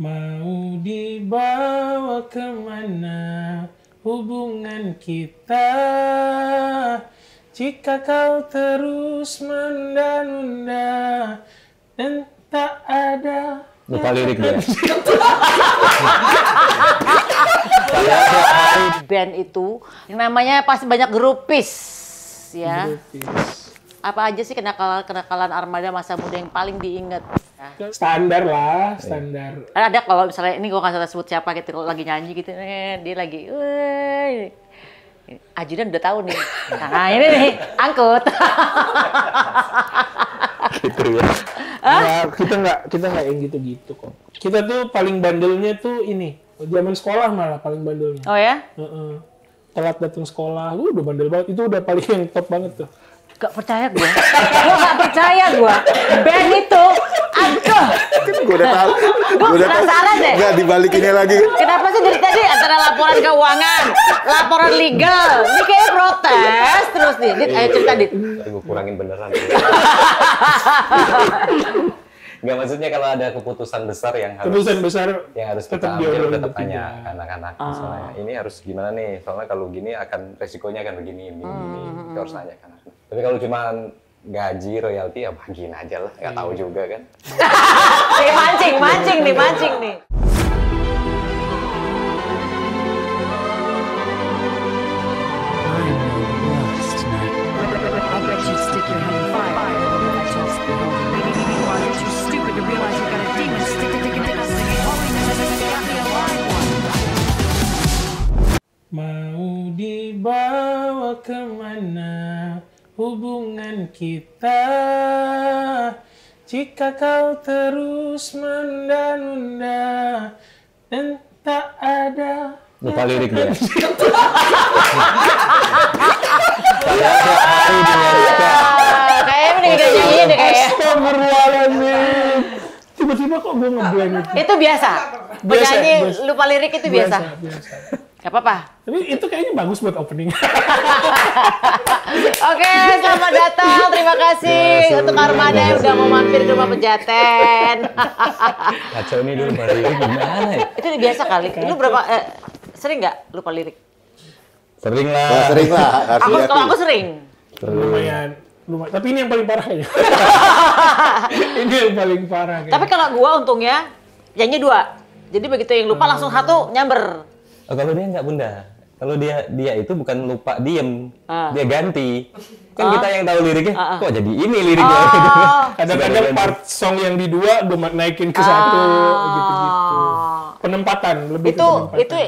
Mau dibawa kemana hubungan kita, jika kau terus menunda-nunda dan tak ada. Lupa lirik dia. Band itu yang namanya pasti banyak grupis ya. Apa aja sih kenakalan Armada masa muda yang paling diingat? Standar lah, standar. Ada kalau misalnya ini gue nggak salah sebut siapa gitu, kalau lagi nyanyi gitu, dia lagi, ajudan udah tahu nih. Nah ini nih angkut. Gitu ya. Nah, kita nggak yang gitu-gitu kok. Kita tuh paling bandelnya tuh ini, zaman sekolah malah paling bandelnya. Oh ya? Telat datang sekolah, udah bandel banget. Itu udah paling yang top banget tuh. Gak percaya gue. Gue gak percaya gue. Band itu, aduh. Gue udah tahu. Gue penasaran deh. Nggak dibalikinnya lagi. Kenapa sih dari tadi antara laporan keuangan, laporan legal, ini kayaknya protes terus nih. Dit, ayo cerita Dit. Gue kurangin beneran. Nggak, maksudnya kalau ada keputusan besar yang harus kita ambil, tetap tanya ke anak-anak. Soalnya ini harus gimana nih, soalnya kalau gini akan resikonya akan begini. Kita harus tanya ke anak. Tapi kalau cuma gaji, royalti, ya bagiin aja lah, nggak tahu juga kan. Mancing nih. Mau dibawa kemana hubungan kita, jika kau terus menunda-nunda dan tak ada. Lupa lirik dia. Kayaknya mending kita nyanyiin deh kayaknya. Astagfirullahaladzim. Tiba-tiba kok gue ngeblank itu. Itu biasa? Penyanyi lupa lirik itu biasa? Biasa. Gak apa-apa. Tapi itu kayaknya bagus buat opening. Oke, selamat datang. Terima kasih untuk Armada yang udah mau mampir ke rumah Pejaten. Kacau nih dulu, lirik gimana ya? Itu biasa kali. Lu berapa, sering nggak lupa lirik? Sering lah. Nah, sering lah. Kalau aku sering. Lumayan. Tapi ini yang paling parah ya. Ini yang paling parah. Tapi kalau gua untungnya, nyanyi 2. Jadi begitu yang lupa langsung 1 nyamber. Oh, kalau dia nggak, Bunda. Kalau dia itu bukan lupa diem, dia ganti. Kan kita yang tahu liriknya, kok jadi ini liriknya. Kadang-kadang part song yang di 2 gue naikin ke 1, gitu-gitu. Penempatan, lebih ke penempatan. Itu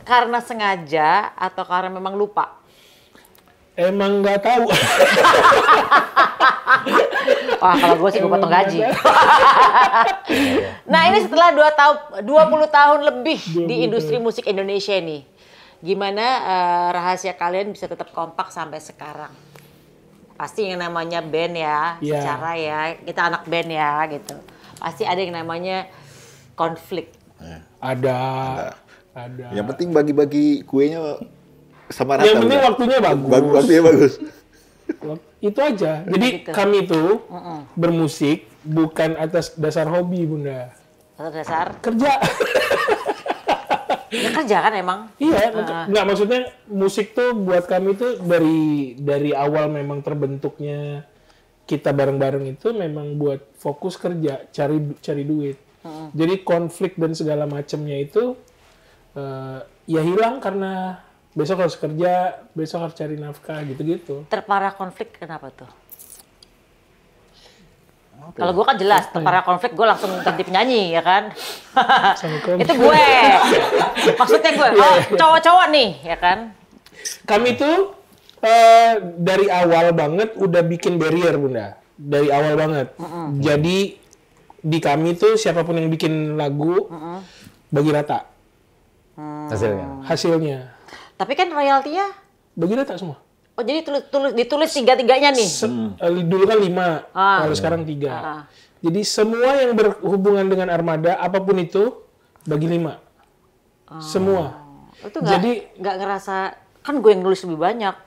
karena sengaja atau karena memang lupa? Emang nggak tahu. Wah, kalau gue sih gue potong gaji. Nah, ini setelah 20 tahun lebih di industri musik Indonesia nih. Gimana rahasia kalian bisa tetap kompak sampai sekarang? Pasti yang namanya band ya, secara ya, kita anak band ya gitu. Pasti ada yang namanya konflik. Ada. Yang penting bagi-bagi kuenya sama rata. Yang penting waktunya bagus. Waktunya bagus. Itu aja. Jadi gitu. Kami itu bermusik bukan atas dasar hobi, Bunda. Atas dasar? Kerja. Ya kerja kan emang? Iya, nggak, maksudnya musik tuh buat kami tuh dari awal memang terbentuknya kita bareng-bareng itu memang buat fokus kerja, cari duit. Jadi konflik dan segala macamnya itu ya hilang karena besok harus kerja, besok harus cari nafkah gitu-gitu. Terparah konflik kenapa tuh? Kalau gue kan jelas, terparah konflik gue langsung ganti penyanyi, ya kan? Itu gue. Maksudnya gue, cowok-cowok nih, ya kan? Kami tuh dari awal banget udah bikin barrier, Bunda. Dari awal banget. Jadi di kami tuh siapapun yang bikin lagu, bagi rata. Hasilnya. Tapi kan royaltinya? Bagi rata semua. Oh, jadi ditulis 3-3-nya nih? Dulu kan 5, kalau sekarang 3. Jadi semua yang berhubungan dengan Armada, apapun itu, bagi 5. Semua. Itu nggak ngerasa, kan gue yang nulis lebih banyak.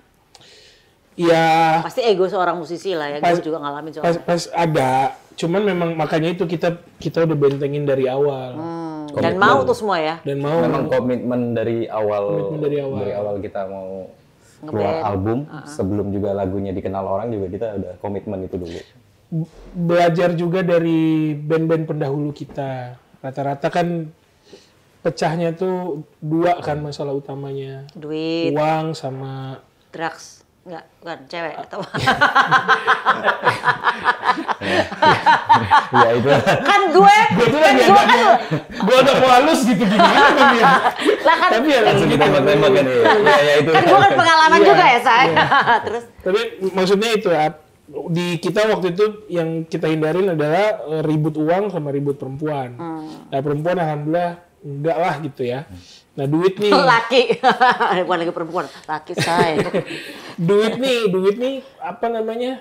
Iya. Pasti ego seorang musisi lah ya, gue juga ngalamin soalnya. Pas ada, cuman memang makanya itu kita udah bentengin dari awal. Dan mau tuh semua ya. Dan mau. Memang komitmen dari awal kita mau keluar album, sebelum juga lagunya dikenal orang juga kita udah komitmen itu dulu. Belajar juga dari band-band pendahulu kita. Rata-rata kan pecahnya tuh 2 kan masalah utamanya. Duit. Uang sama Drugs. Enggak, bukan cewek atau Ya itu. kan gue udah mau halus gitu gimana kan ya. Lah kan Tapi ya Langsung ditembak-tembak kan ya itu. kan gue kan pengalaman juga ya saya. Terus Tapi maksudnya itu di kita waktu itu yang kita hindarin adalah ribut uang sama ribut perempuan. Nah perempuan alhamdulillah enggak lah gitu ya. Nah duit nih. laki, bukan lagi perempuan, laki saya. duit nih apa namanya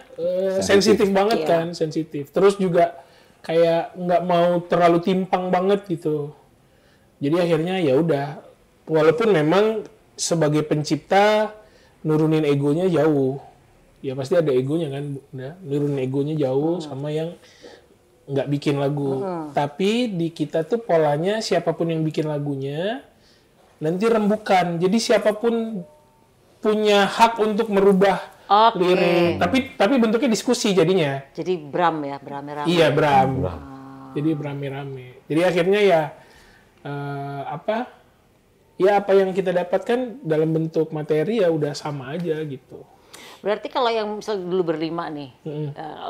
sensitif banget kan, sensitif. Terus juga kayak nggak mau terlalu timpang banget gitu. Jadi akhirnya ya udah, walaupun memang sebagai pencipta nurunin egonya jauh. Ya pasti ada egonya kan, nurunin egonya jauh sama yang nggak bikin lagu. Tapi di kita tuh polanya siapapun yang bikin lagunya nanti rembukan. Jadi siapapun punya hak untuk merubah lirik. Tapi bentuknya diskusi jadinya. Jadi Bram ya, berame-rame. Iya, Bram. Jadi berame-rame. Jadi akhirnya ya apa yang kita dapatkan dalam bentuk materi ya udah sama aja gitu. Berarti kalau yang misal dulu berlima nih,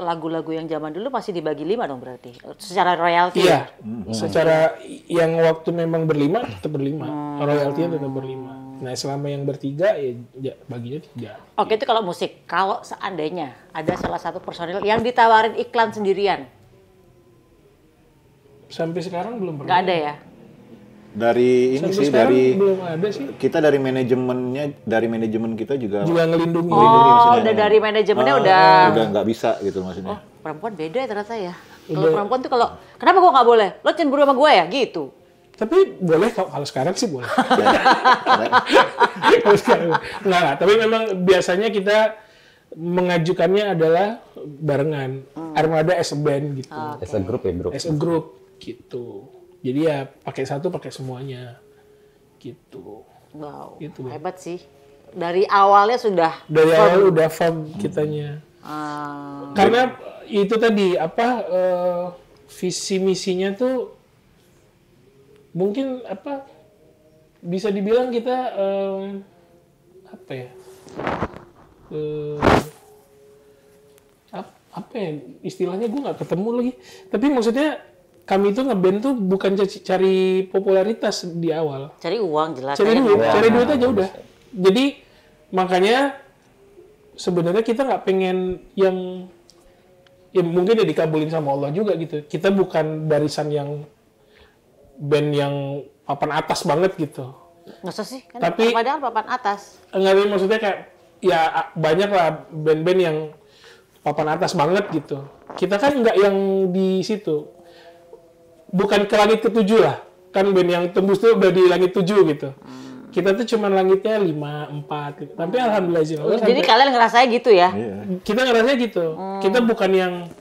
lagu-lagu yang zaman dulu masih dibagi 5 dong berarti? Secara royalti? Iya, secara yang waktu memang berlima tetap berlima, royaltinya tetap berlima. Nah selama yang bertiga ya baginya 3. Oke, itu kalau musik. Kalau seandainya ada salah satu personil yang ditawarin iklan sendirian? Sampai sekarang belum pernah. Nggak ada ya? Dari ini Sampai sih dari belum ada sih. kita dari manajemen kita juga Ngelindungi. Udah dari manajemennya udah nggak bisa gitu maksudnya. perempuan beda ya ternyata ya. Kalau perempuan tuh kenapa gua nggak boleh? Lo cemburu sama gue ya gitu. Tapi boleh kalau sekarang sih boleh. Kalau sekarang enggak. Tapi memang biasanya kita mengajukannya adalah barengan. Armada as a band gitu. As a group ya bro. As a group gitu. Jadi ya pakai satu pakai semuanya gitu. Wow, Gitu. hebat sih. Dari awalnya sudah Dari awal udah firm kitanya. Karena itu tadi visi misinya tuh mungkin bisa dibilang kita istilahnya gue nggak ketemu lagi. Tapi maksudnya kami itu ngeband tuh bukan cari popularitas di awal. cari uang jelas. Cari duit aja udah. Jadi makanya sebenarnya kita nggak pengen yang mungkin ya dikabulin sama Allah juga gitu. Kita bukan barisan yang band yang papan atas banget gitu. Masa sih? Kan Tapi padahal papan atas. Enggak, maksudnya kayak ya banyak lah band-band yang papan atas banget gitu. Kita kan nggak yang di situ. Bukan ke langit ke-7 lah. Kan band yang tembus tuh udah di langit 7 gitu. Kita tuh cuma langitnya 5, 4 gitu. Tapi alhamdulillah sih. Jadi kalian ngerasain gitu ya? Kita ngerasanya gitu. Kita bukan yang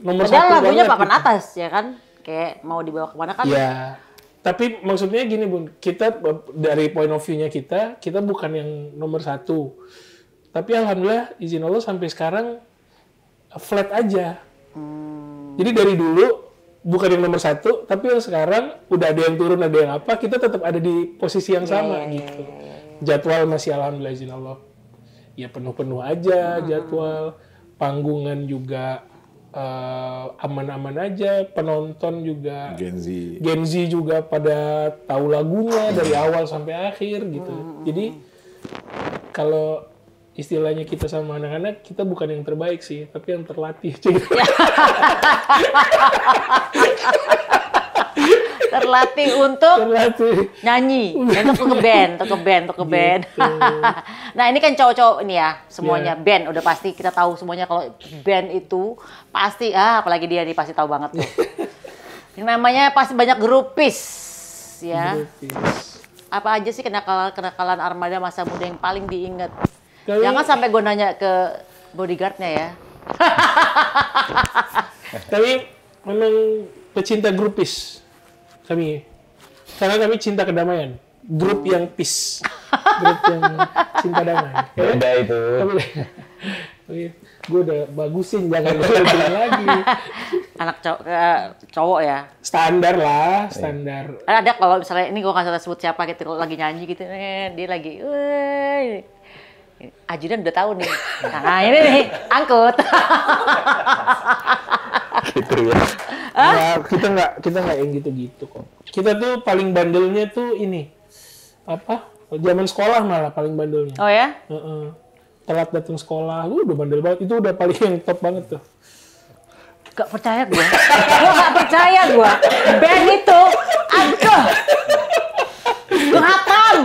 nomor Padahal 1 lagunya banget, papan gitu. atas ya kan? Kayak mau dibawa kemana kan? Ya. Tapi maksudnya gini Bun, kita dari point of view-nya kita bukan yang nomor 1. Tapi alhamdulillah izin Allah sampai sekarang flat aja. Jadi dari dulu bukan yang nomor 1, tapi yang sekarang udah ada yang turun, ada yang apa, kita tetap ada di posisi yang sama gitu. Jadwal masih alhamdulillah izin Allah ya penuh-penuh aja jadwal, panggungan juga aman-aman aja, penonton juga Gen Z juga pada tahu lagunya dari awal sampai akhir gitu. Jadi kalau istilahnya kita sama anak-anak, kita bukan yang terbaik sih, tapi yang terlatih. Terlatih untuk nyanyi, untuk ke band. Nah ini kan cowok-cowok ini ya, semuanya band, udah pasti kita tahu semuanya kalau band itu pasti, apalagi dia nih pasti tahu banget tuh. Yang namanya pasti banyak grupis, ya. Apa aja sih kenakalan Armada masa muda yang paling diingat? Jangan sampai gue nanya ke bodyguardnya ya. Tapi memang pecinta grupis kami. Karena kami cinta kedamaian. Grup yang peace. Grup yang cinta damai. Beda itu. Gue udah bagusin, jangan bilang lagi. Anak cowok ya? Standar lah, standar. Ada kalau misalnya, ini gue nggak salah sebut siapa gitu, kalau lagi nyanyi gitu, dia lagi, ajudan udah tahu nih. Nah ini nih, angkut. Gitu ya. Nah, kita nggak yang gitu-gitu kok. Kita tuh paling bandelnya tuh ini, apa? Zaman sekolah malah paling bandelnya. Oh ya? Telat datang sekolah, udah bandel banget. Itu udah paling yang top banget tuh. Gak percaya gue. Gue gak percaya gue. Band itu, aduh. Gue hatam.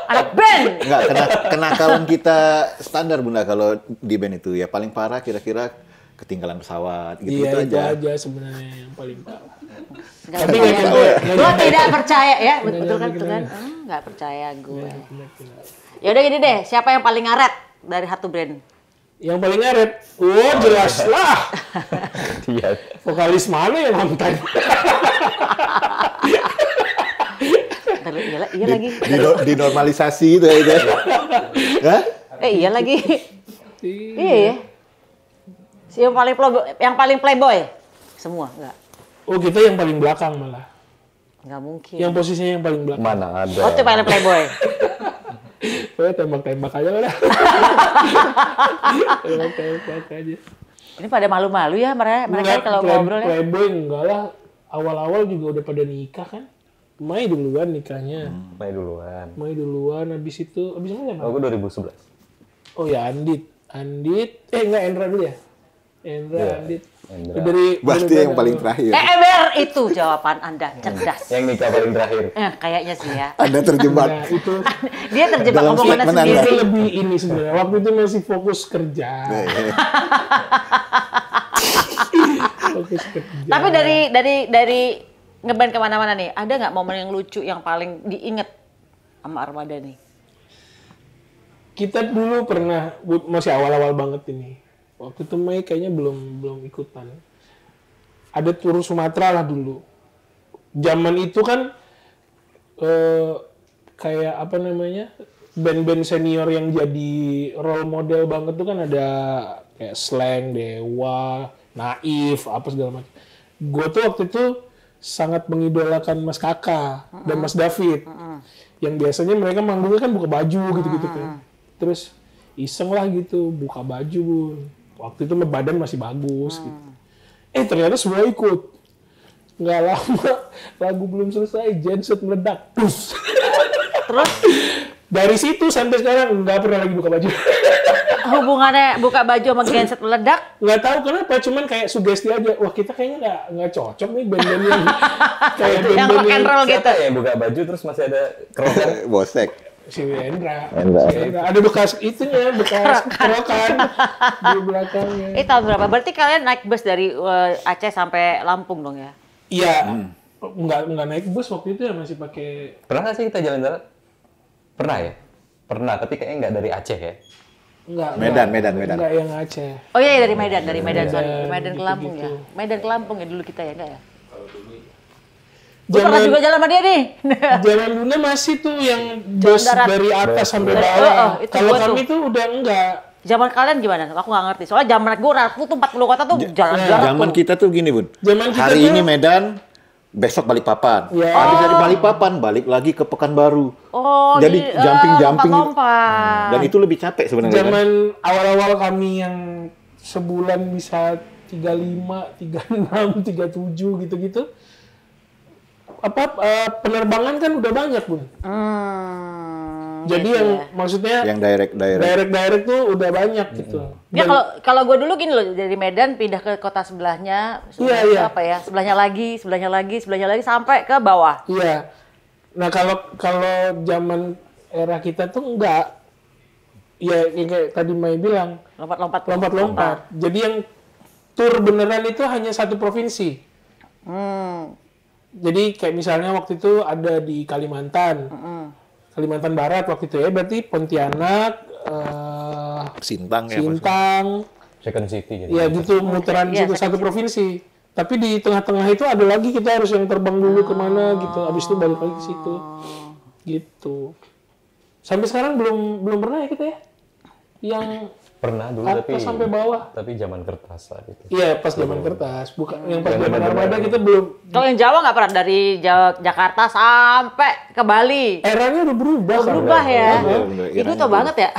Anak band. Enggak, kenakalan kita standar Bunda kalau di band itu ya paling parah kira-kira ketinggalan pesawat gitu Iya, itu aja. itu aja sebenarnya yang paling parah. Tapi gue tidak percaya ya, betul kan? Gak percaya gue. Ya udah gini deh, siapa yang paling ngaret dari satu brand? Yang paling ngaret? Oh jelas lah. Iya. Vokalis mana yang mantan? Iya lagi. Dinormalisasi itu ya. Hah? Iya lagi. Iya ya. Yang paling playboy semua enggak? Oh kita yang paling belakang malah. Enggak mungkin. Yang posisinya yang paling belakang. Mana ada. Oh itu paling playboy. Pokoknya tembak-tembak aja lah. Tembak-tembak aja. Ini pada malu-malu ya mereka kalau ngobrol ya. Playboy enggak lah. Awal-awal juga udah pada nikah kan. Mai duluan nikahnya. Mai duluan. Habis mana Pak? Aku 2011. Oh ya Andit. Enggak Endra dulu ya? Andit. Endra. Pasti yang paling terakhir. Ember itu jawaban Anda cerdas. Yang nikah paling terakhir. Kayaknya sih ya. Anda terjebak. Nah, itu Dia terjebak Dalam omongannya statement sendiri. itu lebih ini sebenarnya. Waktu itu masih fokus kerja. Fokus kerja. Tapi dari ngeband kemana-mana nih, ada nggak momen yang lucu yang paling diinget sama Armada nih? Kita dulu pernah masih awal-awal banget ini. Waktu itu Mei kayaknya belum ikutan. Ada tur Sumatera lah dulu. Zaman itu kan kayak apa namanya? Band-band senior yang jadi role model banget tuh kan ada kayak Slang, Dewa, Naif, apa segala macam. Gue tuh waktu itu sangat mengidolakan Mas Kaka dan Mas David. Yang biasanya mereka manggungnya kan buka baju gitu-gitu kan. Terus iseng lah gitu buka baju. Waktu itu badan masih bagus gitu. Ternyata semua ikut. Nggak lama lagu belum selesai, genset meledak. Terus dari situ sampai sekarang nggak pernah lagi buka baju. Hubungannya buka baju sama genset meledak? Nggak tahu kenapa, cuman kayak sugesti aja. Wah kita kayaknya nggak cocok nih band-band yang kayak yang rock and roll gitu. Siapa ya buka baju terus masih ada kerokan? Bosek. Si Endra. Ada bekas itunya, bekas kerokan di belakangnya. Tahun berapa? Berarti kalian naik bus dari Aceh sampai Lampung dong ya? Iya. Nggak naik bus waktu itu ya, masih pakai. Pernah nggak sih kita jalan-jalan? Pernah ya? Pernah, tapi kayaknya nggak dari Aceh ya? Medan. Enggak yang Aceh. Oh iya dari Medan ke Lampung gitu. ya. Medan ke Lampung ya dulu kita ya enggak ya? Gue pernah juga jalan sama dia nih. Zaman dulu masih tuh yang bus dari atas sampai bawah. Kalau kami tuh udah enggak. Zaman kalian gimana? Aku nggak ngerti. Soalnya zaman gue tuh 40 kota tuh jalan-jalan. Zaman kita tuh gini Bun. Hari ini Medan, besok Balikpapan. Ya. Habis dari Balikpapan balik lagi ke Pekanbaru. Oh, jadi jumping. lompat. Dan itu lebih capek sebenarnya. Zaman awal-awal kami yang sebulan bisa 35, 36, 37 gitu-gitu. Penerbangan kan udah banyak Bun. Jadi yang maksudnya yang direct tuh udah banyak gitu. Ya kalau gue dulu gini loh, dari Medan pindah ke kota sebelahnya, apa ya, sebelahnya lagi sampai ke bawah. Iya. Nah kalau zaman era kita tuh enggak. Ya kayak tadi Mai bilang. Lompat-lompat. Jadi yang tur beneran itu hanya satu provinsi. Jadi kayak misalnya waktu itu ada di Kalimantan. Kalimantan Barat waktu itu ya, berarti Pontianak, Sintang. Second City gitu. ya gitu muteran situ satu provinsi. Tapi di tengah-tengah itu ada lagi kita harus yang terbang dulu kemana gitu. Abis itu balik lagi ke situ. Gitu. Sampai sekarang belum pernah ya kita ya? Yang pernah dulu atas sampai bawah. Tapi zaman kertas saat itu. Iya, pas zaman kertas. Bukan yang pas zaman Armada kita belum. Kalau yang Jawa nggak pernah dari Jakarta sampai ke Bali. Eranya udah berubah. Berubah ya. Itu tau banget ya.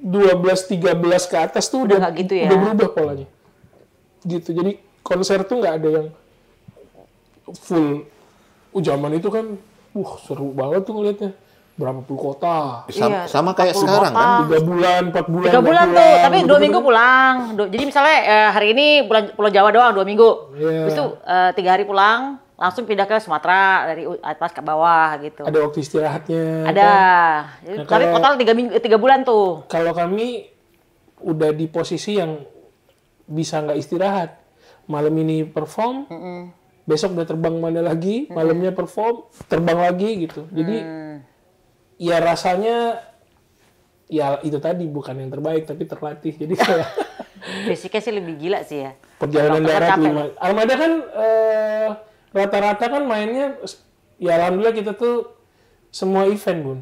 2012-13 ke atas tuh udah gitu ya. Udah berubah polanya. Gitu. Jadi konser tuh nggak ada yang full. Zaman itu kan, seru banget tuh ngeliatnya. Berapa puluh kota. Sama kayak sekarang kan. 3 bulan, 4 bulan. 3 bulan tuh, tapi 2 minggu pulang. Jadi misalnya hari ini Pulau Jawa doang 2 minggu. Terus tuh 3 hari pulang, langsung pindah ke Sumatera dari atas ke bawah gitu. Ada waktu istirahatnya. Ada. Kan? Tapi total 3 bulan tuh. Kalau kami udah di posisi yang bisa nggak istirahat. Malam ini perform, besok udah terbang mana lagi, malamnya perform, terbang lagi gitu. Jadi ya rasanya ya itu tadi bukan yang terbaik tapi terlatih. Jadi kayak Basicnya sih lebih gila sih ya. Perjalanan darat 5. Armada kan rata-rata kan mainnya ya alhamdulillah kita tuh semua event, Bun.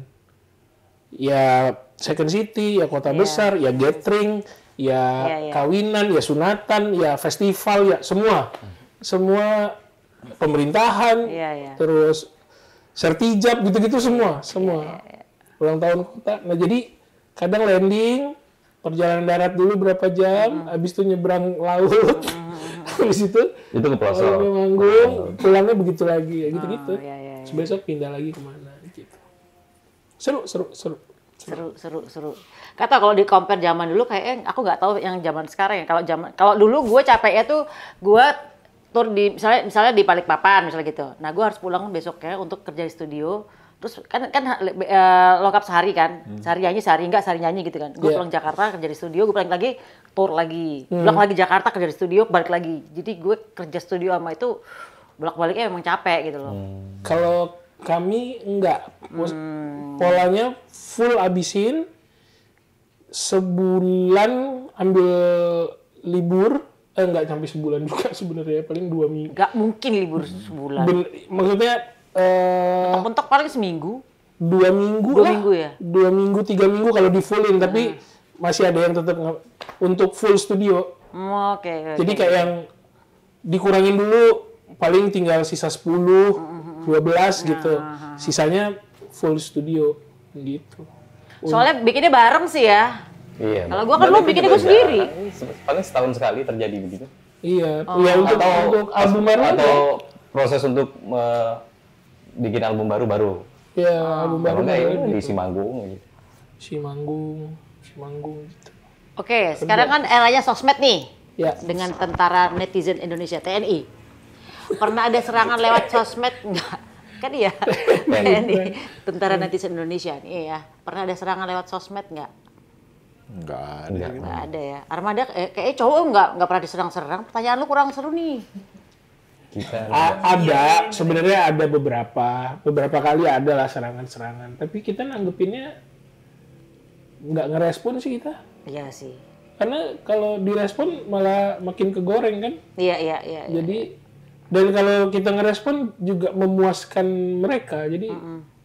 Ya Second City, ya kota besar, ya gathering, ya kawinan, ya sunatan, ya festival, ya semua. Semua pemerintahan, terus sertijab gitu-gitu semua. Ulang tahun kota. Nah, jadi kadang landing perjalanan darat dulu berapa jam, habis itu nyebrang laut. Habis itu ke pelosok. Manggung, pulangnya begitu lagi, ya gitu-gitu. Besok pindah lagi kemana gitu. Seru. Kata kalau di compare zaman dulu kayaknya aku nggak tahu yang zaman sekarang ya. Kalau dulu gue capeknya tuh gue tur di misalnya di Balikpapan misalnya gitu. Nah, gue harus pulang besoknya untuk kerja di studio. Terus kan lengkap sehari kan. Sehari nyanyi gitu kan. Gue pulang Jakarta kerja di studio, gue balik lagi tur lagi. Pulang lagi Jakarta kerja di studio, balik lagi. Jadi gue kerja studio sama itu bolak-baliknya memang capek gitu loh. Kalau kami enggak. Polanya full abisin. Sebulan ambil libur. Enggak sampai sebulan juga sebenarnya, paling 2 minggu. Enggak mungkin libur sebulan. Maksudnya mentok paling seminggu. 2 minggu 2 minggu ya? 2 minggu, 3 minggu kalau di fullin, tapi masih ada yang tetap untuk full studio. Oke. Jadi kayak yang dikurangin dulu, paling tinggal sisa 10, 12 gitu. Sisanya full studio gitu. Soalnya bikinnya bareng sih ya. Iya. Kalau gua kan lu bikinnya gua sendiri. Paling setahun sekali terjadi begitu. Iya. Ya untuk album baru atau proses untuk bikin album baru. Iya, album baru. Ini di Simanggung gitu. Simanggung gitu. Oke, sekarang kan eranya sosmed nih. Ya. Dengan tentara netizen Indonesia, TNI. Pernah ada serangan lewat sosmed enggak? Kan iya. TNI, tentara netizen Indonesia nih ya. Pernah ada serangan lewat sosmed enggak? Enggak ada ya. Armada kayaknya cowok enggak pernah diserang-serang. Pertanyaan lu kurang seru nih. Ada, sebenarnya ada beberapa kali ada lah serangan-serangan. Tapi kita nanggepinnya nggak ngerespon sih kita. Iya sih. Karena kalau direspon malah makin kegoreng kan. Iya. Jadi dan kalau kita ngerespon juga memuaskan mereka. Jadi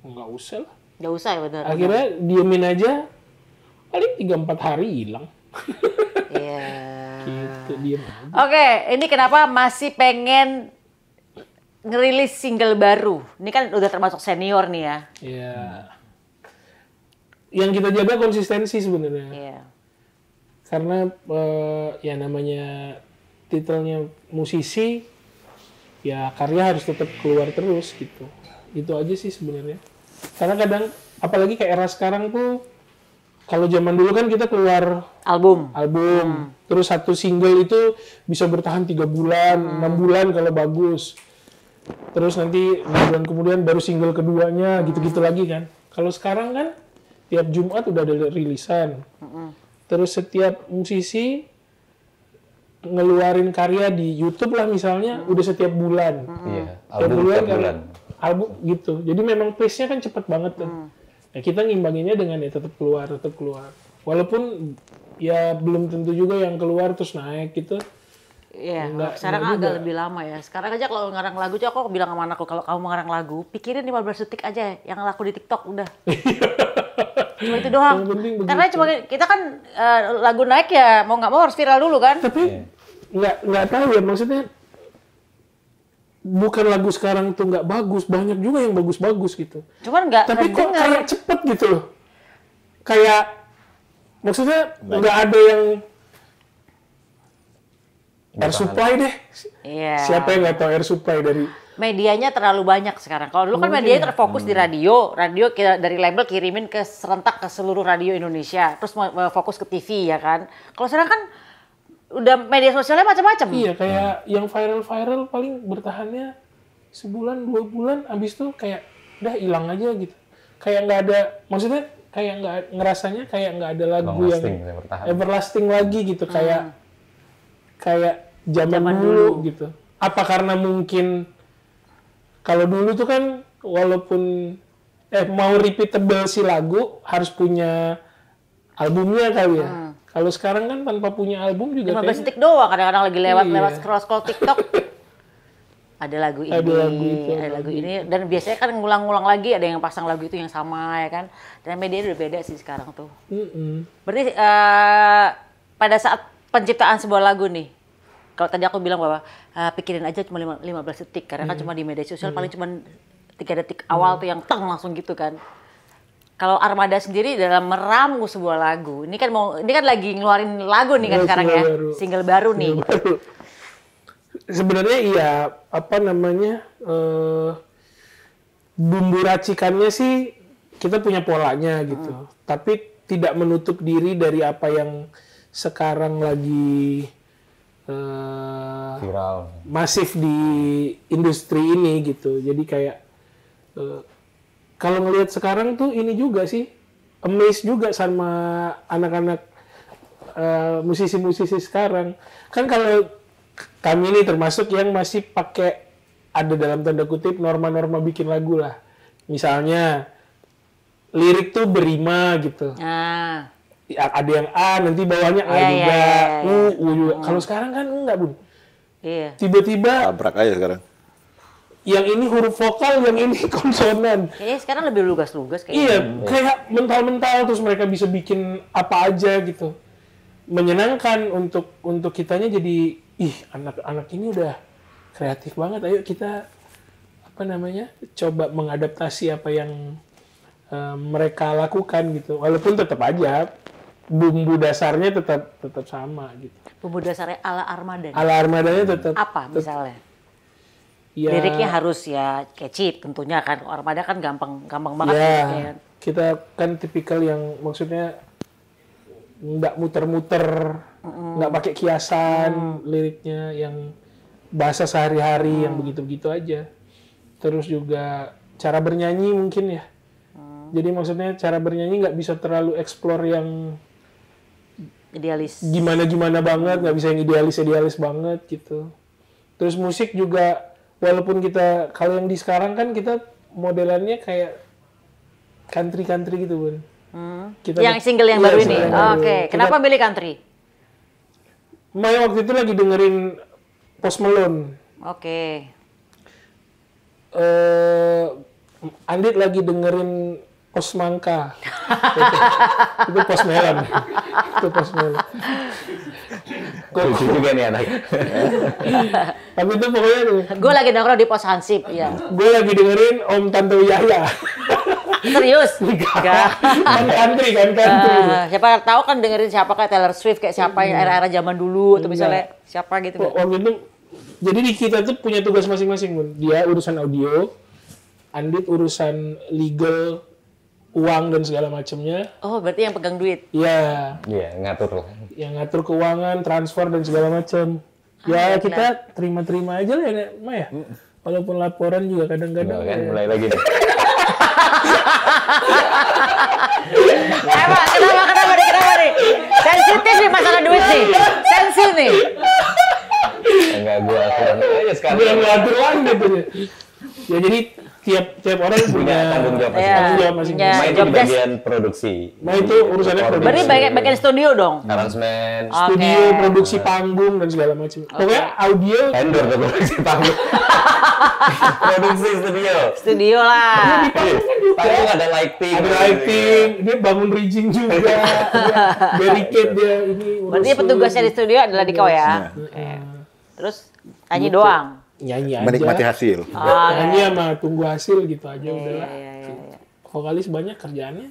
nggak usah lah. Nggak usah ya benar. Akhirnya diemin aja. Paling 3-4 hari hilang. Iya. Gitu, diem aja. Oke, ini kenapa masih pengen ngerilis single baru? Ini kan udah termasuk senior nih ya. Iya. Yang kita jaga konsistensi sebenarnya. Iya. Karena ya namanya titelnya musisi, ya karya harus tetap keluar terus gitu. Itu aja sih sebenarnya. Karena kadang, apalagi kayak era sekarang tuh, kalau zaman dulu kan kita keluar album. Terus satu single itu bisa bertahan 3 bulan, 6 bulan kalau bagus. Terus nanti 6 bulan kemudian baru single keduanya, gitu-gitu lagi kan. Kalau sekarang kan tiap Jumat udah ada rilisan. Terus setiap musisi ngeluarin karya di YouTube lah misalnya, udah setiap bulan. Iya, album tiap bulan. Album gitu. Jadi memang pace-nya kan cepet banget tuh. Nah, kita ngimbanginnya dengan ya tetap keluar. Walaupun ya belum tentu juga yang keluar terus naik gitu. Iya, sekarang agak lebih lama ya. Sekarang aja kalau ngarang lagu, aku bilang sama anakku, kalau kamu ngarang lagu, pikirin 15 detik aja yang laku di TikTok udah. Cuma itu doang. Karena cuma kita kan lagu naik ya mau nggak mau harus viral dulu kan. Tapi nggak tahu ya, maksudnya bukan lagu sekarang tuh nggak bagus, banyak juga yang bagus-bagus gitu. Cuman nggak. Tapi kok kayak cepet gitu loh. Kayak maksudnya nggak ada yang Air Supply deh. Iya. Siapa yang nggak tahu Air Supply dari medianya terlalu banyak sekarang. Kalau dulu kan medianya terfokus di radio kita dari label kirimin ke serentak ke seluruh radio Indonesia, terus fokus ke TV ya kan. Kalau sekarang kan udah media sosialnya macam-macam. Iya, kayak yang viral paling bertahannya sebulan 2 bulan, abis itu kayak udah hilang aja gitu. Kayak nggak ada, maksudnya kayak nggak ngerasanya kayak nggak ada lagu yang everlasting lagi gitu, kayak zaman dulu gitu. Apa karena mungkin kalau dulu tuh kan walaupun mau repeatable si lagu harus punya albumnya kali ya. Kalau sekarang kan tanpa punya album juga 15 detik doang, kadang-kadang lagi lewat scroll TikTok. Ada lagu ini, ada lagu ini, dan biasanya kan ngulang-ngulang lagi, ada yang pasang lagu itu yang sama ya kan. Dan media udah beda sih sekarang tuh. Berarti pada saat penciptaan sebuah lagu nih, kalau tadi aku bilang bahwa pikirin aja cuma 15 detik, karena kan cuma di media sosial paling cuma 3 detik awal tuh yang teng langsung gitu kan. Kalau Armada sendiri dalam meramu sebuah lagu, ini kan lagi ngeluarin lagu nih kan sekarang ya, single baru nih. Sebenarnya iya, bumbu racikannya sih kita punya polanya gitu, tapi tidak menutup diri dari apa yang sekarang lagi viral, masif di industri ini gitu. Jadi kayak kalau ngelihat sekarang tuh ini juga sih, amazed juga sama anak-anak musisi-musisi sekarang. Kan kalau kami ini termasuk yang masih pakai, ada dalam tanda kutip, norma-norma bikin lagu lah. Misalnya lirik tuh berima gitu. Ada yang A, nanti bawahnya A juga, U juga. Kalau sekarang kan enggak, Bun. Iya. Tiba-tiba tabrak aja sekarang. Yang ini huruf vokal, yang ini konsonan. Kayaknya sekarang lebih lugas-lugas kayaknya. Iya, kayak mental-mental, terus mereka bisa bikin apa aja gitu. Menyenangkan untuk kitanya, jadi anak-anak ini udah kreatif banget. Ayo kita coba mengadaptasi apa yang mereka lakukan gitu. Walaupun tetap aja bumbu dasarnya tetap sama gitu. Bumbu dasarnya ala Armada. Ala Armadanya tetap. Apa misalnya? Ya, liriknya harus ya catchy tentunya kan. Armada kan gampang banget ya, kan. Kita kan tipikal yang maksudnya nggak muter-muter, nggak pakai kiasan liriknya, yang bahasa sehari-hari yang begitu-begitu aja. Terus juga cara bernyanyi mungkin ya. Jadi maksudnya cara bernyanyi nggak bisa terlalu explore yang idealis. Gimana banget, nggak bisa yang idealis banget gitu. Terus musik juga, walaupun kita, kalau yang di sekarang kan kita modelannya kayak country gitu, Bun. Yang single yang baru ini. Oke. Kenapa milih country? Maya waktu itu lagi dengerin Post Malone. Oke. Andit lagi dengerin Pos Mangka. Itu Pos Melon. Itu Pos Melon. Lucu juga nih anak. Tapi itu pokoknya tuh. Gue lagi nongkrong di Pos Hansip, ya. Gue lagi dengerin Om Tante Yahya. Serius? Enggak. Kan country. Siapa tahu kan dengerin siapa kayak Taylor Swift, kayak siapa yang era-era zaman dulu, atau misalnya siapa gitu. Waktu itu, jadi di kita tuh punya tugas masing-masing, Bun. Dia urusan audio, Andit urusan legal, uang dan segala macamnya. Oh, berarti yang pegang duit? Iya. Iya, ngatur. Yang ngatur keuangan, transfer dan segala macam. Ya kita terima-terima aja lah ya, Maya. Walaupun laporan juga kadang-kadang. Kan mulai lagi deh. Kenapa nih? Sensitif nih masalah duit nih. Sensi nih. Enggak, gue aturan aja sekarang. Gue atur lagi gitu ya. Ya jadi tiap orang punya tanggung jawab masing-masing. Mai itu di bagian produksi. Mai itu urusannya produksi. Berarti bagian studio dong. Aransemen, studio, produksi panggung dan segala macam. Pokoknya audio. Vendor ke produksi panggung. Produksi studio. Studio lah. Panggung ada lighting. Ada lighting. Dia bangun rigging juga. Barricade dia ini. Berarti petugasnya di studio adalah Diko ya. Terus nyanyi doang. Nyanyi aja. Menikmati hasil. Nyanyi sama tunggu hasil gitu aja udahlah. Vokalis banyak kerjaannya.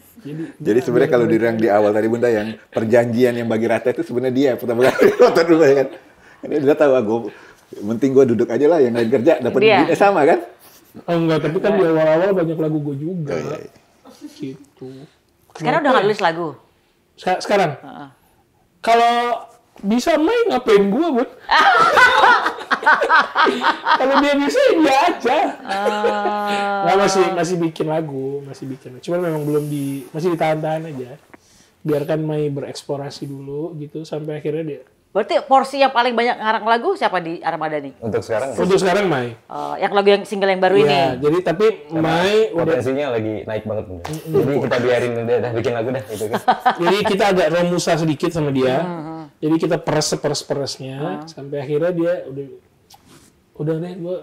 Jadi sebenarnya kalau dibilang di awal tadi Bunda yang perjanjian yang bagi rata itu sebenarnya dia pertama kali nonton dulu ya kan. Ini dia tahu aku penting gue duduk aja lah yang lain kerja dapat duitnya sama kan. Oh enggak, tapi kan di awal-awal banyak lagu gue juga. Gitu. Sekarang udah nggak nulis lagu? Sekarang? Kalau bisa main ngapain gue, Bun? Kalau dia bisa dia aja. Nah, masih bikin lagu, masih bikin. Cuman memang masih ditahan-tahan aja. Biarkan Mai bereksplorasi dulu gitu sampai akhirnya dia. Berarti porsi yang paling banyak ngarang lagu siapa di Armada nih? Untuk sekarang? Untuk sekarang Mai. Yang lagu yang single yang baru ini? Ya, jadi tapi Mai potensinya lagi naik banget. Jadi kita biarin dia dah bikin lagu dah gitu kan. Jadi kita agak romusa sedikit sama dia. Jadi kita peres-peresnya sampai akhirnya dia udah deh gue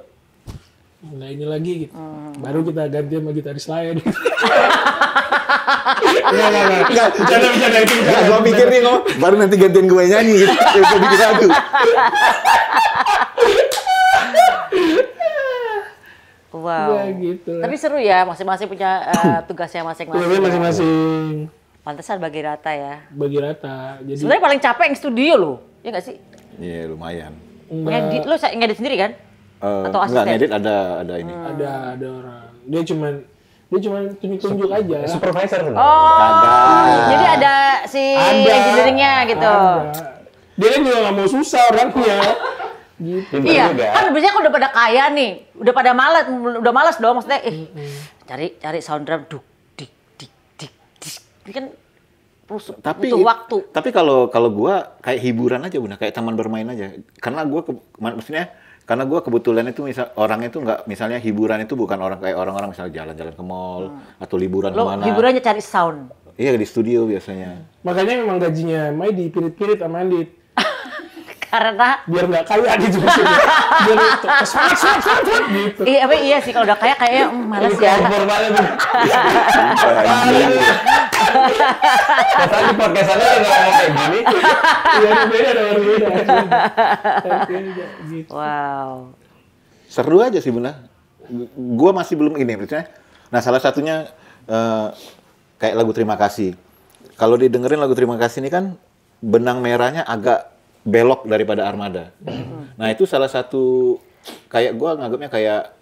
nggak ini lagi gitu. Baru kita ganti sama gitaris lain. Nggak, bercanda itu. Gue mikir nih baru nanti gantiin gue nyanyi gitu. Gue bikin lagu. Wow. Ya, gitu. Tapi seru ya, masing-masing punya tugasnya masing-masing. Masing-masing. Pantesan bagi rata ya. Bagi rata. Jadi sebenarnya paling capek yang studio loh, ya nggak sih? Iya lumayan. Ngedit lo ngedit sendiri kan? Atau asisten? Enggak, ngedit ada ini. Ada orang. Dia cuman tunjuk aja. Supervisor kan? Jadi ada si engineeringnya gitu. Dia kan juga nggak mau susah orangnya. Gitu. Iya, kan biasanya kalau udah pada kaya nih, udah pada malas dong maksudnya. Cari sound drum dik. Ini kan butuh waktu. Tapi kalau gua kayak hiburan aja Bunda, kayak taman bermain aja. Karena gua karena gua kebetulan itu orangnya itu nggak, misalnya hiburan itu bukan kayak orang-orang misalnya jalan-jalan ke mall atau liburan kemana. Hiburannya cari sound. Iya di studio biasanya. Makanya memang gajinya Mai dipirit-pirit sama Andit. Karena biar nggak kaya gitu maksudnya. Biar semangat gitu. Iya sih kalau udah kayaknya malas ya. Tadi podcastnya nggak ngomong kayak gini. Iya beda. Wow. Seru aja sih Bunda. Gua masih belum ini maksudnya. Nah salah satunya kayak lagu Terima Kasih. Kalau didengerin lagu Terima Kasih ini kan benang merahnya agak belok daripada Armada. Nah itu salah satu kayak gue nganggapnya kayak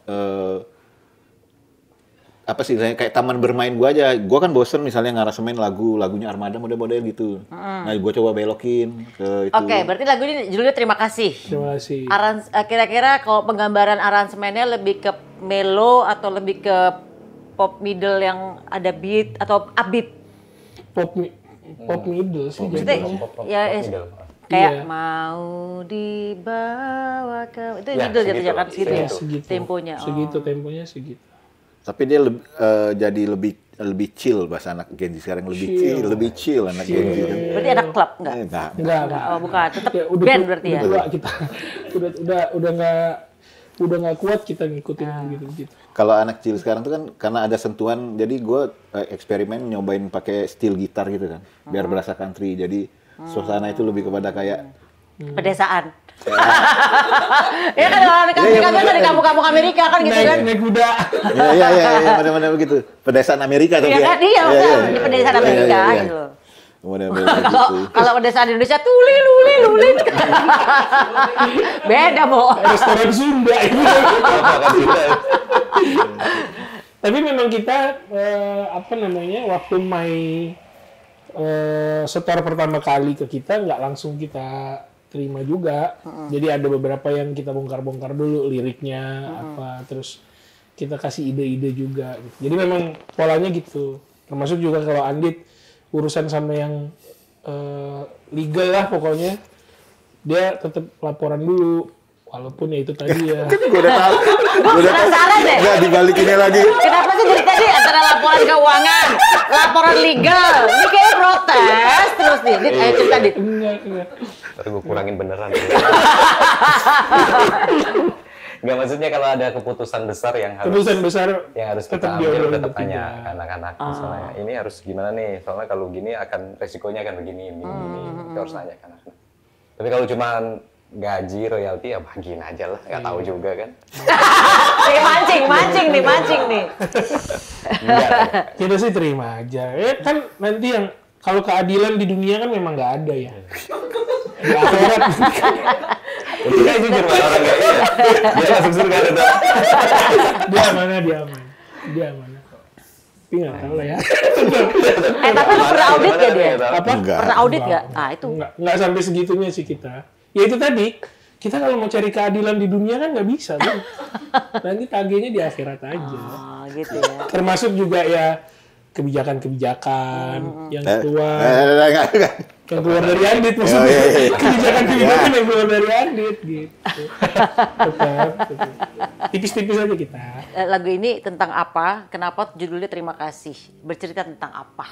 apa sih kayak taman bermain gue aja. Gue kan bosen misalnya ngarasemen lagunya Armada model-model gitu. Nah gue coba belokin ke itu. Oke, berarti lagu ini judulnya Terima Kasih. Terima kasih. Kira-kira kalau penggambaran aransemennya lebih ke melo atau lebih ke pop middle yang ada beat atau upbeat? Pop middle sih. Kayak mau dibawa ke itu middle jatuhnya kan segitu temponya. Temponya segitu. Tapi dia jadi lebih chill bahasa anak Gen Z sekarang lebih chill anak Gen Z. Berarti anak klub enggak? Enggak. Oh, bukan. Tetap band berarti ya. Udah nggak kuat kita ngikutin gitu. Kalau anak chill sekarang tuh kan karena ada sentuhan, jadi gue eksperimen nyobain pakai steel gitar gitu kan, biar berasa country. Jadi suasana itu lebih kepada kayak pedesaan. Ya kan orang Amerika kan dari kampung-kampung Amerika kan gitu kan. Naik kuda. Iya, benar-benar begitu. Pedesaan Amerika tuh ya. Iya kan, iya, pedesaan Amerika gitu. Kalau pedesaan Indonesia tuli. Beda, Bo. Restoran Sunda itu. Tapi memang kita waktu Mai setor pertama kali ke kita nggak langsung kita terima juga. Jadi ada beberapa yang kita bongkar-bongkar dulu liriknya terus kita kasih ide-ide juga. Jadi memang polanya gitu. Termasuk juga kalau Andit urusan sama yang legal lah pokoknya, dia tetap laporan dulu. Walaupun ya itu tadi ya. Gue penasaran deh. Nggak dibalikinnya lagi. Kenapa sih dari tadi antara laporan keuangan, laporan legal, ini kayak protes terus nih. Dit, ayo cerita Dit. Enggak. Baru gue kurangin beneran. Nggak, maksudnya kalau ada keputusan besar yang harus kita ambil, tetap tanya anak-anak. Misalnya, ini harus gimana nih? Soalnya kalau gini resikonya akan begini. Kita harus tanya ke anak-anak. Tapi kalau cuma gaji, royalti, ya bagiin aja lah. Nggak tahu juga kan. mancing nih. Kita sih terima aja. Kan nanti yang kalau keadilan di dunia kan memang nggak ada ya. Di akhirat. Ini jujur orang nggak iya. Dia masuk surga ada. Dia aman kok. Tapi nggak tahu lah ya. Tapi lu pernah audit nggak dia? Apa? Pernah audit nggak? Ah itu. Nggak sampai segitunya sih kita. Ya itu tadi. Kita kalau mau cari keadilan di dunia kan nggak bisa tuh. Nanti tagihnya di akhirat aja. Oh gitu ya. Termasuk juga ya kebijakan-kebijakan yang keluar. Yang keluar dari Andit maksudnya. Kebijakan-kebijakan yang keluar dari Andit gitu. Tetap. Tipis-tipis aja kita. Lagu ini tentang apa? Kenapa judulnya Terima Kasih? Bercerita tentang apa?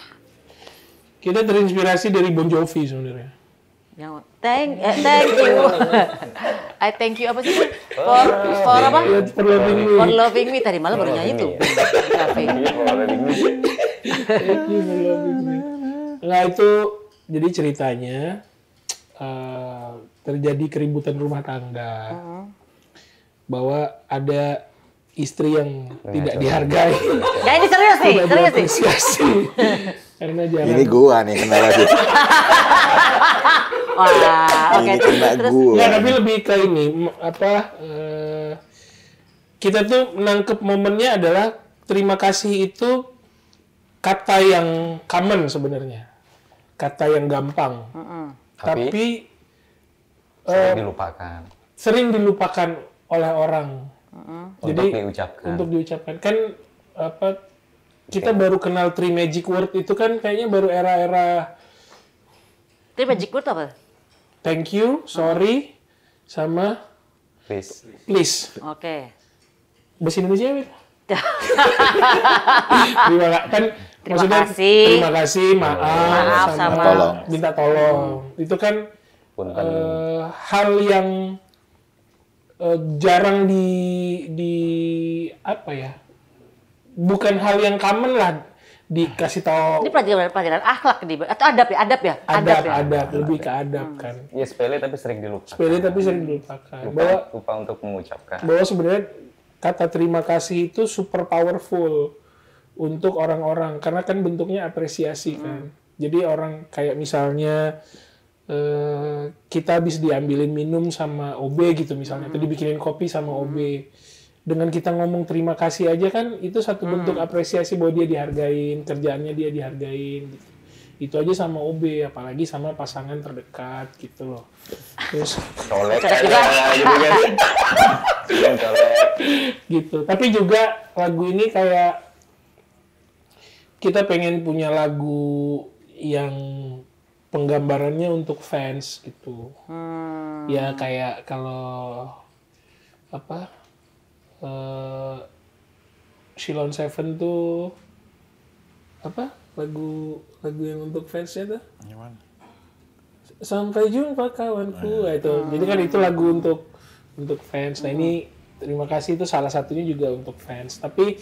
Kita terinspirasi dari Bon Jovi sebenarnya. Yang thank you. I thank you apa sih? For apa? For loving me. For loving me. Tadi malam baru nyanyi tuh. Di kafe. Thank you for loving me. Nah itu jadi ceritanya terjadi keributan rumah tangga. Bahwa ada istri yang tidak dihargai. Ya ini serius nih, Karena jarang. Ini gua nih kendala sih. Wah, oke. Terus. Ya, tapi lebih ke ini kita tuh menangkap momennya adalah terima kasih itu kata yang common sebenarnya, kata yang gampang. Tapi sering dilupakan oleh orang. Jadi untuk diucapkan kan kita baru kenal three magic word itu kan kayaknya baru era-era. Three magic word apa? Thank you, sorry, sama please. Oke. Bahasa Indonesia apa? Terima kasih, maaf, sama tolong. Minta tolong. Itu kan hal yang jarang di apa ya? Bukan hal yang common lah dikasih tahu. Ini pelajaran akhlak nih, atau adab ya? Adab, lebih ke adab kan. Ya sepele tapi sering dilupakan. Lupa untuk mengucapkan. Bahwa sebenarnya kata terima kasih itu super powerful untuk orang-orang karena kan bentuknya apresiasi kan. Jadi orang kayak misalnya kita habis diambilin minum sama OB gitu misalnya, atau dibikinin kopi sama OB. Dengan kita ngomong terima kasih aja kan itu satu bentuk apresiasi bahwa dia dihargain, kerjaannya dia dihargain gitu. Itu aja sama OB, apalagi sama pasangan terdekat gitu loh. Terus colek gitu kan. Gitu. Tapi juga lagu ini kayak kita pengen punya lagu yang penggambarannya untuk fans gitu. Ya kayak kalau Shilon Seven tuh lagu yang untuk fansnya tuh. Sampai jumpa kawanku itu. Jadi kan itu lagu untuk fans. Nah ini terima kasih itu salah satunya juga untuk fans. Tapi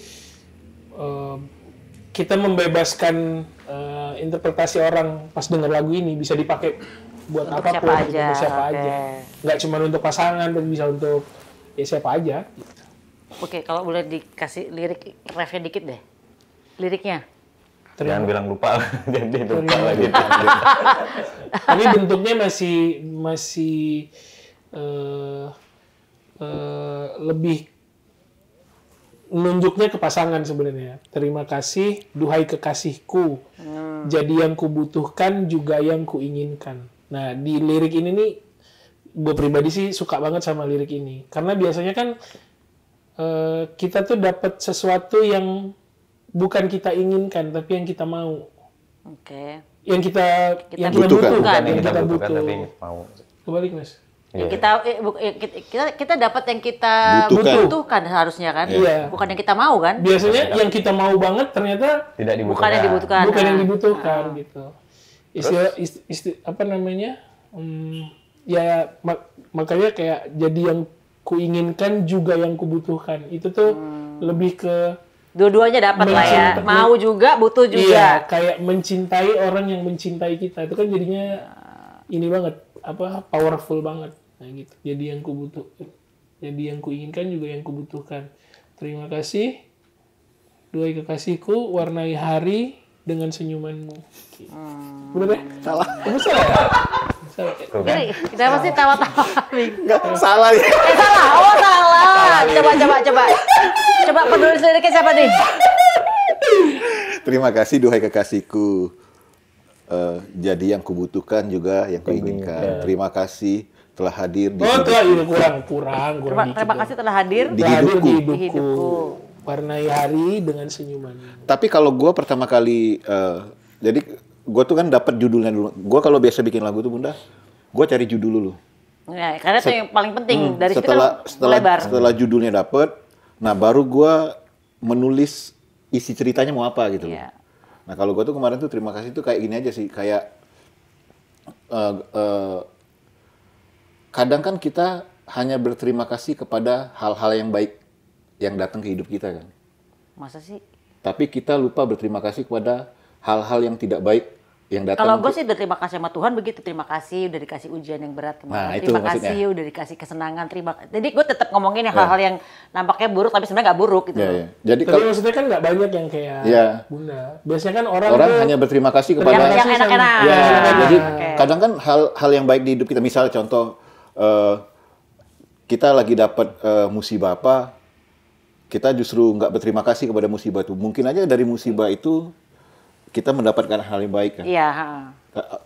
kita membebaskan interpretasi orang pas denger lagu ini bisa dipakai buat untuk apapun, siapa aja. Nggak cuma untuk pasangan, tapi bisa untuk ya siapa aja. Gitu. Oke, kalau boleh dikasih lirik refnya dikit deh, liriknya. Jangan bilang lupa, jadi lupa lagi. Tapi bentuknya masih lebih nunjuknya ke pasangan sebenarnya. Terima kasih, duhai kekasihku. Jadi yang kubutuhkan juga yang kuinginkan. Nah, di lirik ini nih, gue pribadi sih suka banget sama lirik ini. Karena biasanya kan kita tuh dapat sesuatu yang bukan kita inginkan, tapi yang kita mau. Oke. Yang kita butuhkan. Yang kita butuh. Tapi mau. Kebalik, Mas. Kita dapat yang kita butuhkan harusnya kan, bukan yang kita mau kan. Biasanya yang kita mau banget ternyata bukan yang dibutuhkan. Bukan yang dibutuhkan gitu. Apa namanya? Makanya kayak jadi yang kuinginkan juga yang kubutuhkan. Itu tuh lebih ke dua-duanya dapat lah ya. Mau juga, butuh juga. Iya, kayak mencintai orang yang mencintai kita. Itu kan jadinya ini banget, powerful banget. Nah gitu. Jadi yang yang kuinginkan juga yang kubutuhkan. Terima kasih. Duhai kekasihku, warnai hari dengan senyumanmu. Bener ya? Salah. Salah ya? Jadi, kita pasti tawa-tawa. Enggak, salah ya. Salah. Oh, salah. Coba penulis liriknya siapa nih? Terima kasih duhai kekasihku. Jadi yang kubutuhkan juga yang kuinginkan. Terima kasih telah hadir di kurang. Terima kasih telah hadir di hidupku. Warnai hari dengan senyuman. Tapi kalau gue pertama kali, jadi gue tuh kan dapat judulnya dulu. Gue kalau biasa bikin lagu tuh Bunda, gue cari judul dulu. Ya, karena itu yang paling penting dari situ kan melebar. Setelah judulnya dapet, nah baru gue menulis isi ceritanya mau apa gitu. Yeah. Nah kalau gue tuh kemarin tuh terima kasih tuh kayak gini aja sih, kayak kadang kan kita hanya berterima kasih kepada hal-hal yang baik yang datang ke hidup kita kan. Masa sih? Tapi kita lupa berterima kasih kepada hal-hal yang tidak baik yang datang. Kalau gue sih berterima kasih sama Tuhan begitu, terima kasih udah dikasih ujian yang berat kemarin. Nah, terima kasih udah dikasih kesenangan, jadi gue tetap ngomongin yang hal-hal yang nampaknya buruk tapi sebenarnya nggak buruk gitu. Jadi tapi maksudnya kan nggak banyak yang kayak Bunda. Biasanya kan orang hanya berterima kasih kepada yang enak-enak. Jadi kadang kan hal yang baik di hidup kita, misalnya contoh kita lagi dapat musibah apa, kita justru nggak berterima kasih kepada musibah itu. Mungkin aja dari musibah itu kita mendapatkan hal yang baik kan. Iya.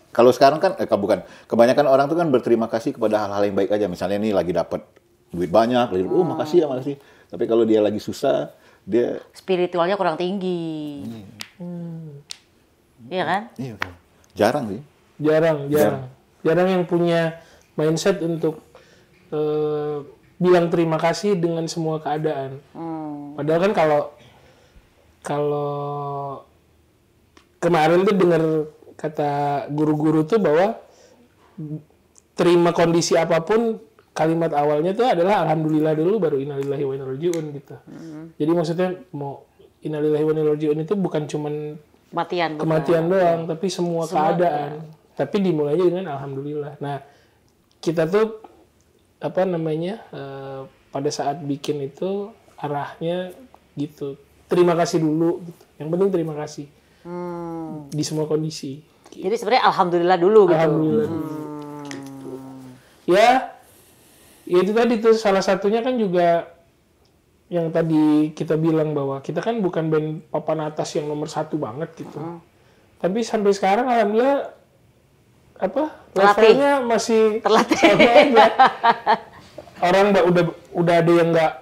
Kalau sekarang kan bukan. Kebanyakan orang tuh kan berterima kasih kepada hal-hal yang baik aja. Misalnya nih lagi dapat duit banyak, makasih ya, makasih. Tapi kalau dia lagi susah, dia spiritualnya kurang tinggi. Iya kan? Iya. Jarang sih. Jarang yang punya mindset untuk bilang terima kasih dengan semua keadaan. Padahal kan kalau kemarin tuh dengar kata guru-guru tuh bahwa terima kondisi apapun, kalimat awalnya tuh adalah alhamdulillah dulu baru innalillahi wa inna ilaihi raji'un gitu. Jadi maksudnya mau innalillahi wa inna ilaihi raji'un itu bukan cuman kematian doang, tapi semua keadaan. Tapi dimulainya dengan alhamdulillah. Nah, kita tuh pada saat bikin itu arahnya gitu. Terima kasih dulu gitu. Yang penting terima kasih. Di semua kondisi. Jadi sebenarnya alhamdulillah dulu gitu. Alhamdulillah dulu. Ya itu tadi tuh salah satunya kan juga yang tadi kita bilang bahwa kita kan bukan band papan atas yang nomor 1 banget gitu. Tapi sampai sekarang alhamdulillah levelnya masih terlatih sama aja. Orang udah ada yang nggak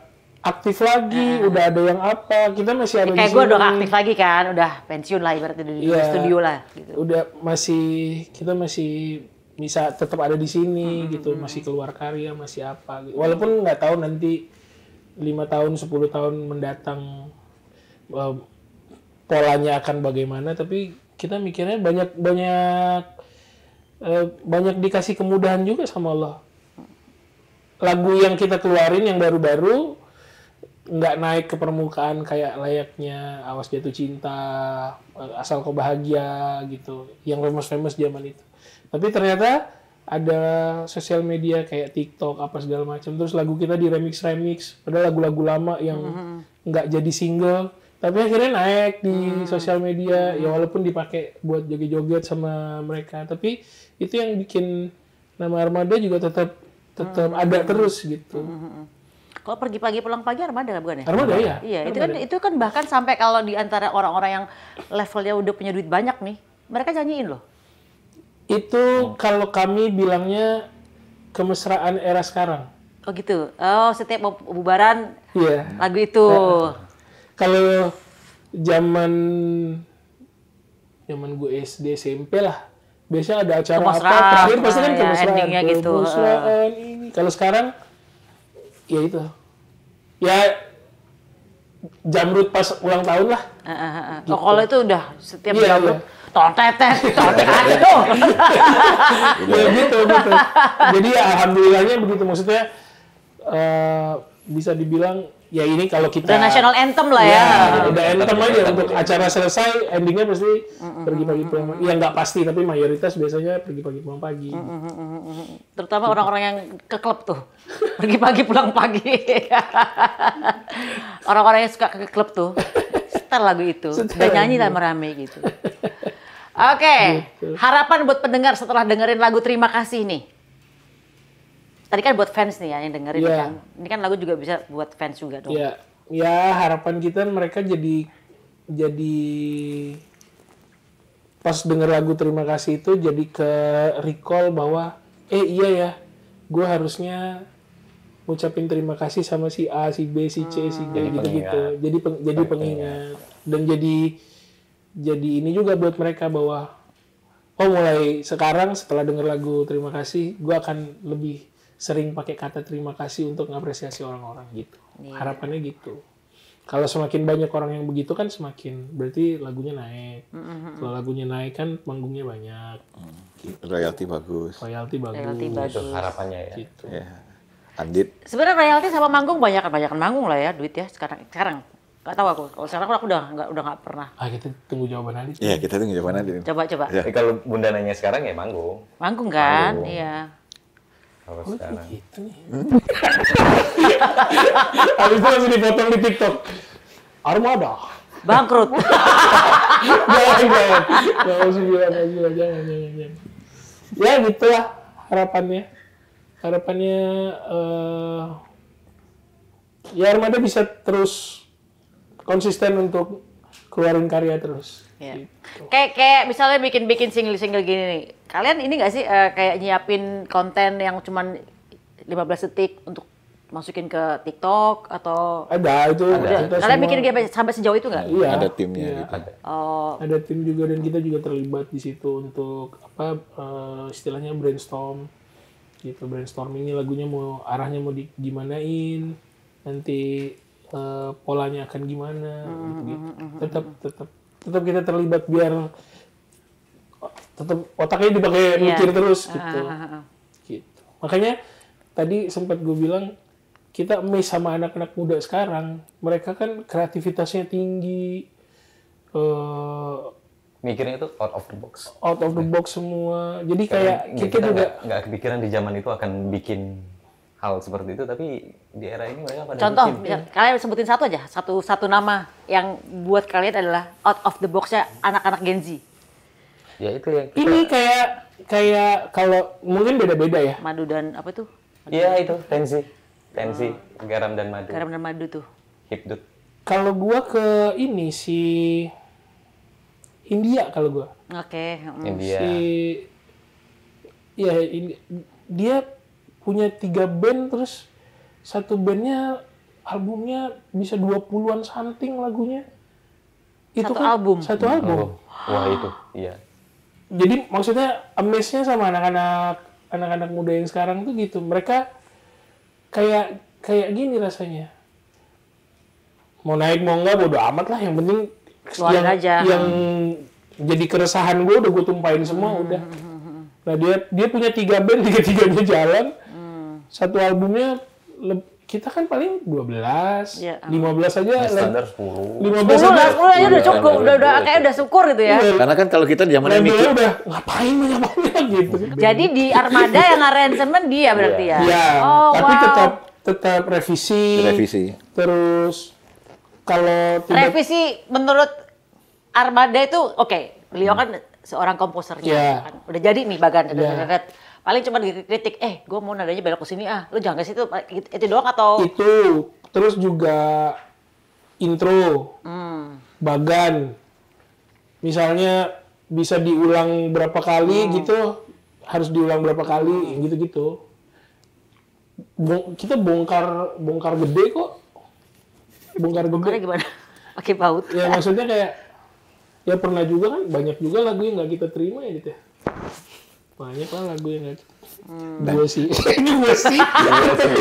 aktif lagi, udah ada yang apa, kita masih ada di sini. Kayak gue udah aktif lagi kan, udah pensiun lah ibaratnya di studio lah. Gitu. Udah kita masih bisa tetap ada di sini gitu, masih keluar karya, masih apa. Gitu. Walaupun nggak tahu nanti 5 tahun, 10 tahun mendatang polanya akan bagaimana, tapi kita mikirnya banyak dikasih kemudahan juga sama Allah. Lagu yang kita keluarin yang baru-baru nggak naik ke permukaan kayak layaknya Awas Jatuh Cinta, Asal Kau Bahagia gitu, yang famous zaman itu. Tapi ternyata ada sosial media kayak TikTok apa segala macam, terus lagu kita di remix, padahal lagu-lagu lama yang nggak jadi single, tapi akhirnya naik di sosial media, ya walaupun dipakai buat joget-joget sama mereka, tapi itu yang bikin nama Armada juga tetap ada terus gitu. Kalau pergi pagi pulang pagi Armada bukan ya? Armada ya. Iya, itu kan bahkan sampai kalau di antara orang-orang yang levelnya udah punya duit banyak nih, mereka nyanyiin loh. Itu kalau kami bilangnya kemesraan era sekarang. Oh gitu. Oh, setiap mau bubaran lagu itu. Kalau zaman gue SD SMP lah, biasanya ada acara apa terakhir pasti kan kemesraan gitu. Kemesraan ini Kalau sekarang ya itu. Ya Jamrud pas ulang tahun lah. Gitu. Kalau itu udah setiap Jamrud tontetet. Ya gitu. Jadi ya alhamdulillahnya begitu, maksudnya bisa dibilang ya ini kalau kita udah national anthem lah ya. Udah anthem aja untuk acara selesai, endingnya pasti pergi pagi pulang. Ya nggak pasti, tapi mayoritas biasanya pergi pagi pulang pagi. Terutama orang-orang yang ke klub tuh, pergi pagi pulang pagi. Orang-orang yang suka ke klub tuh, setel lagu itu, dan nyanyi rame-rame gitu. Oke, harapan buat pendengar setelah dengerin lagu Terima Kasih nih. Tadi kan buat fans nih ya yang dengerin kan. Ini kan lagu juga bisa buat fans juga dong. Iya. Ya harapan kita mereka jadi pas denger lagu Terima Kasih itu jadi ke recall bahwa iya ya, gue harusnya ngucapin terima kasih sama si A, si B, si C, si D gitu-gitu. Jadi pengingat. Dan jadi ini juga buat mereka bahwa mulai sekarang setelah denger lagu Terima Kasih, gue akan lebih sering pakai kata terima kasih untuk ngapresiasi orang-orang gitu. Harapannya gitu. Kalau semakin banyak orang yang begitu kan semakin berarti lagunya naik. Kalau lagunya naik kan panggungnya banyak. Gitu. Royalti bagus. Itu harapannya ya. Gitu. Ya. Andit. Sebenarnya royalti sama manggung banyakan manggung lah ya duit ya sekarang. Nggak tahu aku. Kalau sekarang aku udah nggak pernah. Kita tunggu jawaban nanti. Iya, kita tunggu jawaban nanti. Coba. Ya. Kalau Bunda nanya sekarang ya manggung. Manggung kan? Iya. Kalau sekarang. Gitu nih. Habis itu langsung dipotong di TikTok. Armada. Bangkrut. Jangan. Ya gitulah harapannya. Ya Armada bisa terus konsisten untuk keluarin karya terus. Ya. Kayak misalnya bikin single gini nih. Kalian ini nggak sih kayak nyiapin konten yang cuman 15 detik untuk masukin ke TikTok atau ada itu. Kalian bikin sampai sejauh itu nggak? Iya, ada timnya. Iya. Gitu. Ada tim juga dan kita juga terlibat di situ untuk istilahnya brainstorm. Gitu, brainstormingnya lagunya arahnya mau gimanain, nanti polanya akan gimana, gitu. Tetap kita terlibat biar tetap otaknya dipakai mikir terus gitu. Gitu. Makanya tadi sempat gue bilang kita amazed sama anak-anak muda sekarang, mereka kan kreativitasnya tinggi, mikirnya itu out of the box. Out of the box semua. Jadi kayak kita juga nggak kepikiran di zaman itu akan bikin hal seperti itu, tapi di era ini mereka pada contoh, bikin. kalian sebutin satu aja, satu nama yang buat kalian adalah out of the box-nya anak-anak Gen Z. Ya itu yang kita... Ini kayak kalau mungkin beda-beda ya. Madu dan apa tuh? Iya itu, tensi, garam dan madu. Garam dan madu tuh. Hipdut. Kalau gua ke ini si India kalau gua. Oke. India. Dia punya 3 band, terus satu bandnya albumnya bisa 20-an something lagunya. Itu satu album. Wah itu, iya. Jadi maksudnya amaze-nya sama anak-anak muda yang sekarang tuh gitu. Mereka kayak gini rasanya. Mau naik mau enggak bodo amat lah, yang penting keluarin aja. Yang jadi keresahan gue udah gue tumpahin semua udah. Nah dia punya 3 band, 3-3-nya jalan. Satu albumnya kita kan paling 12, 15 aja. Standar 10. 15 aja udah cukup, udah syukur gitu ya. Karena kan kalau kita zamannya mikir udah ngapain banyak gitu. Jadi di Armada yang aransemen dia berarti ya. Iya. Tapi tetap revisi. Terus kalau revisi menurut Armada itu oke, beliau kan seorang komposernya kan. Udah jadi nih bagan paling cuma dikritik, gue mau nadanya belok ke sini lu jangan ke situ, itu doang atau itu. Terus juga intro, bagan, misalnya bisa diulang berapa kali gitu, harus diulang berapa kali gitu. Kita bongkar gede kok, bongkarnya gimana? Pakai baut? Ya maksudnya kayak ya pernah juga kan banyak juga lagu yang nggak kita terima ya gitu. Banyak lah lagu yang nggak gue sih.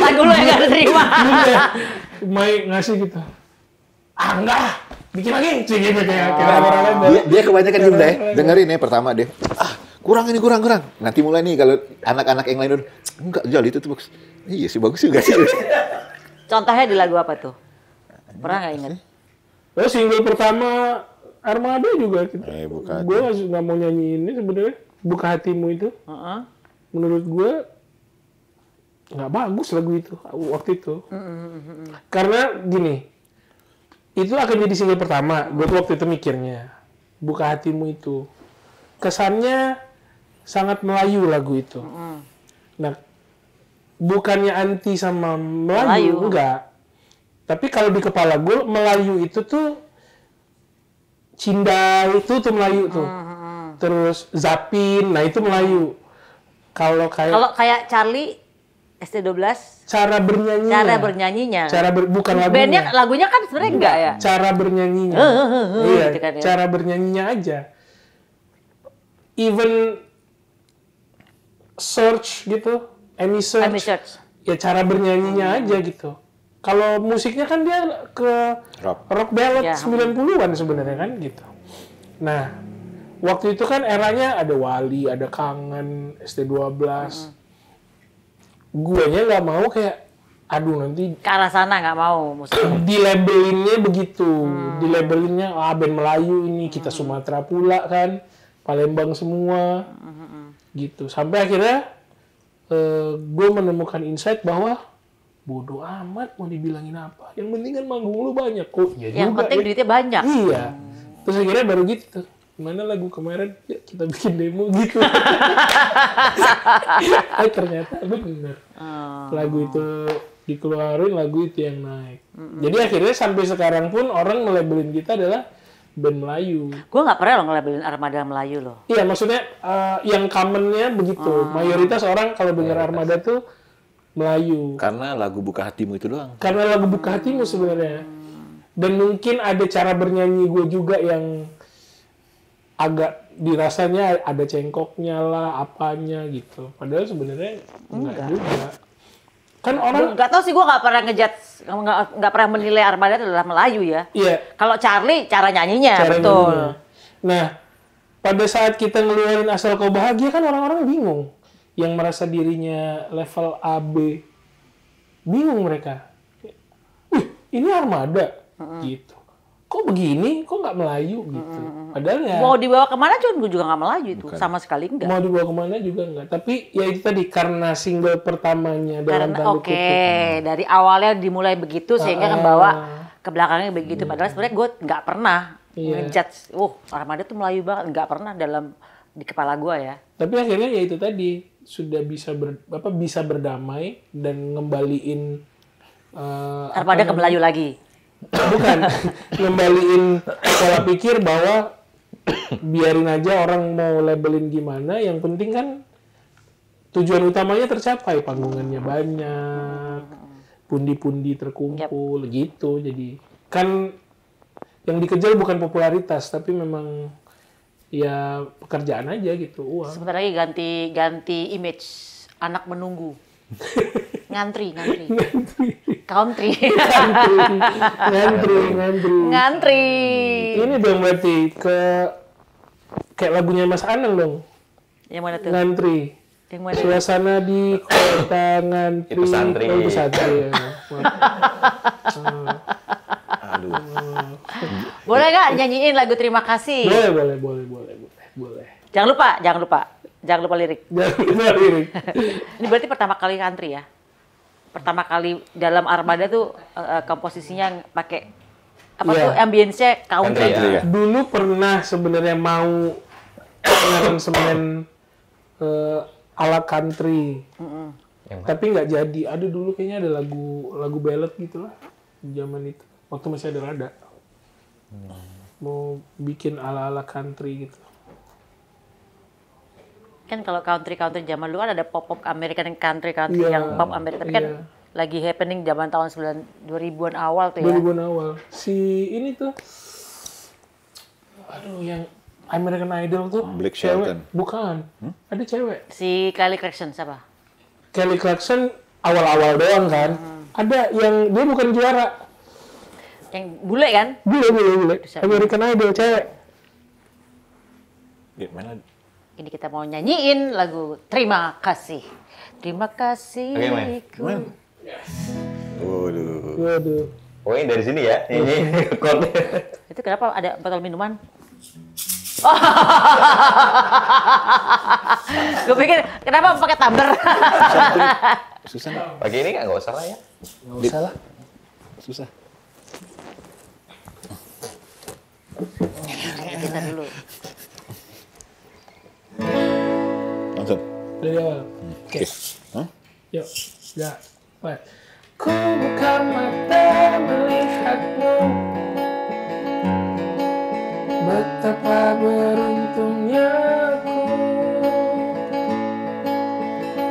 Lagu lo yang nggak terima. Mai ngasih gitu. Enggak lah, bikin lagi. Gitu kayak dia kebanyakan diem deh. Dengerin nih pertama deh. Kurang. Nanti mulai nih kalau anak-anak yang lain enggak, Jal itu tuh bagus. Iya sih bagus juga sih. Contohnya di lagu apa tuh? Pernah nggak ingat? Single pertama Armada juga. Gue nggak mau nyanyi ini sebenarnya. Buka Hatimu itu. Menurut gue nggak bagus lagu itu waktu itu. Karena gini, itu akan jadi single pertama. Gue tuh waktu itu mikirnya Buka Hatimu itu kesannya sangat Melayu lagu itu. Nah, bukannya anti sama Melayu. Enggak. Tapi kalau di kepala gue Melayu itu tuh Cindai itu tuh Melayu tuh. Terus Zapin, nah itu Melayu. Kalau kayak Charlie ST12 cara bernyanyinya. Bukan lagunya. Lagunya kan sebenarnya enggak ya. Cara bernyanyinya. Iya, gitu kan, ya. Cara bernyanyinya aja. Even search gitu, Amy search. Ya cara bernyanyinya aja gitu. Kalau musiknya kan dia ke rock ballad 90-an sebenarnya kan gitu. Nah, waktu itu kan eranya ada Wali, ada Kangen, ST12. Guanya nggak mau kayak, aduh nanti ke arah sana nggak mau musiknya. Di-labelinnya begitu. Di-labelinnya, band Melayu ini, kita Sumatera pula kan. Palembang semua. Gitu. Sampai akhirnya gue menemukan insight bahwa bodoh amat mau dibilangin apa. Yang penting kan manggung lu banyak kok. Ya yang juga, penting duitnya banyak. Iya. Terus akhirnya baru gitu. Gimana lagu kemarin? Ya kita bikin demo gitu. Ternyata bener. Lagu itu dikeluarin, lagu itu yang naik. Jadi akhirnya sampai sekarang pun orang melabelin kita adalah band Melayu. Gue nggak pernah ngelabelin Armada Melayu loh. Iya, maksudnya yang commonnya begitu. Mayoritas orang kalau dengar Armada tuh Melayu. Karena lagu Buka Hatimu itu doang. Karena lagu Buka Hatimu sebenarnya. Dan mungkin ada cara bernyanyi gue juga yang agak dirasanya ada cengkoknya lah, apanya gitu. Padahal sebenarnya enggak juga. Kan orang nggak tahu sih, gue nggak pernah ngejudge, nggak pernah menilai Armada itu adalah Melayu ya. Iya. Kalau Charlie cara nyanyinya betul. Nah, pada saat kita ngeluarin Asal Kau Bahagia kan orang-orang bingung. Yang merasa dirinya level AB, bingung mereka. Ini Armada gitu. Kok begini? Kok nggak Melayu gitu? Padahal ya. Mau dibawa kemana gue juga nggak Melayu itu, sama sekali enggak. Mau dibawa kemana juga enggak. Tapi ya itu tadi karena single pertamanya dalam tanda kutip. Dari awalnya dimulai begitu sehingga membawa ke belakangnya begitu. Padahal sebenarnya gue nggak pernah ngejudge. Armada tuh Melayu banget, nggak pernah di kepala gue ya. Tapi akhirnya ya itu tadi sudah bisa berdamai dan ngembaliin Armada ke Melayu lagi. Bukan, ngembaliin pola pikir bahwa biarin aja orang mau labelin gimana, yang penting kan tujuan utamanya tercapai, panggungannya banyak, pundi-pundi terkumpul gitu. Jadi kan yang dikejar bukan popularitas, tapi memang ya pekerjaan aja gitu, uang. Sebentar lagi ganti image anak menunggu. Ngantri. Ini dong berarti kayak lagunya Mas Anang dong. Yang mana tuh? Ngantri. Yang mana? Suasana di kota ngantri. Itu santri. Oh, itu santri. Ya. Aduh. Boleh nggak nyanyiin lagu Terima Kasih? Boleh. Jangan lupa lirik. Ini berarti pertama kali country ya? Pertama kali dalam Armada tuh komposisinya pakai tuh ambience-nya country ya. Dulu pernah sebenarnya mau aransemen ala country. Tapi nggak jadi. Ada dulu kayaknya ada lagu ballad gitu lah zaman itu. Waktu masih ada Rada. Mau bikin ala-ala country gitu. Kan kalau country zaman dulu kan ada pop American country yang pop Amerika, tapi kan lagi happening zaman tahun 2000-an awal tuh ya. 2000-an awal. Si ini tuh, aduh yang American Idol tuh Blake cewek. Shelton. Bukan. Ada cewek. Si Kelly Clarkson siapa? Kelly Clarkson awal-awal doang kan. Ada yang dia bukan juara. Yang bule kan? Bule. American Idol cewek. Gimana? Ini kita mau nyanyiin lagu Terima Kasih. Terima kasih. Oke, Mai. Waduh. Oh, ini dari sini ya? Ini chordnya. Itu kenapa ada botol minuman? Gue pikir kenapa pakai tumbler? Susah. Pakai ini nggak usah lah ya. Nggak usah lah. Susah. Kita dulu. Langsung. Dari awal. Oke. Hah? Yuk. Ya. Baik. Ku buka mata melihatmu. Betapa beruntungnya aku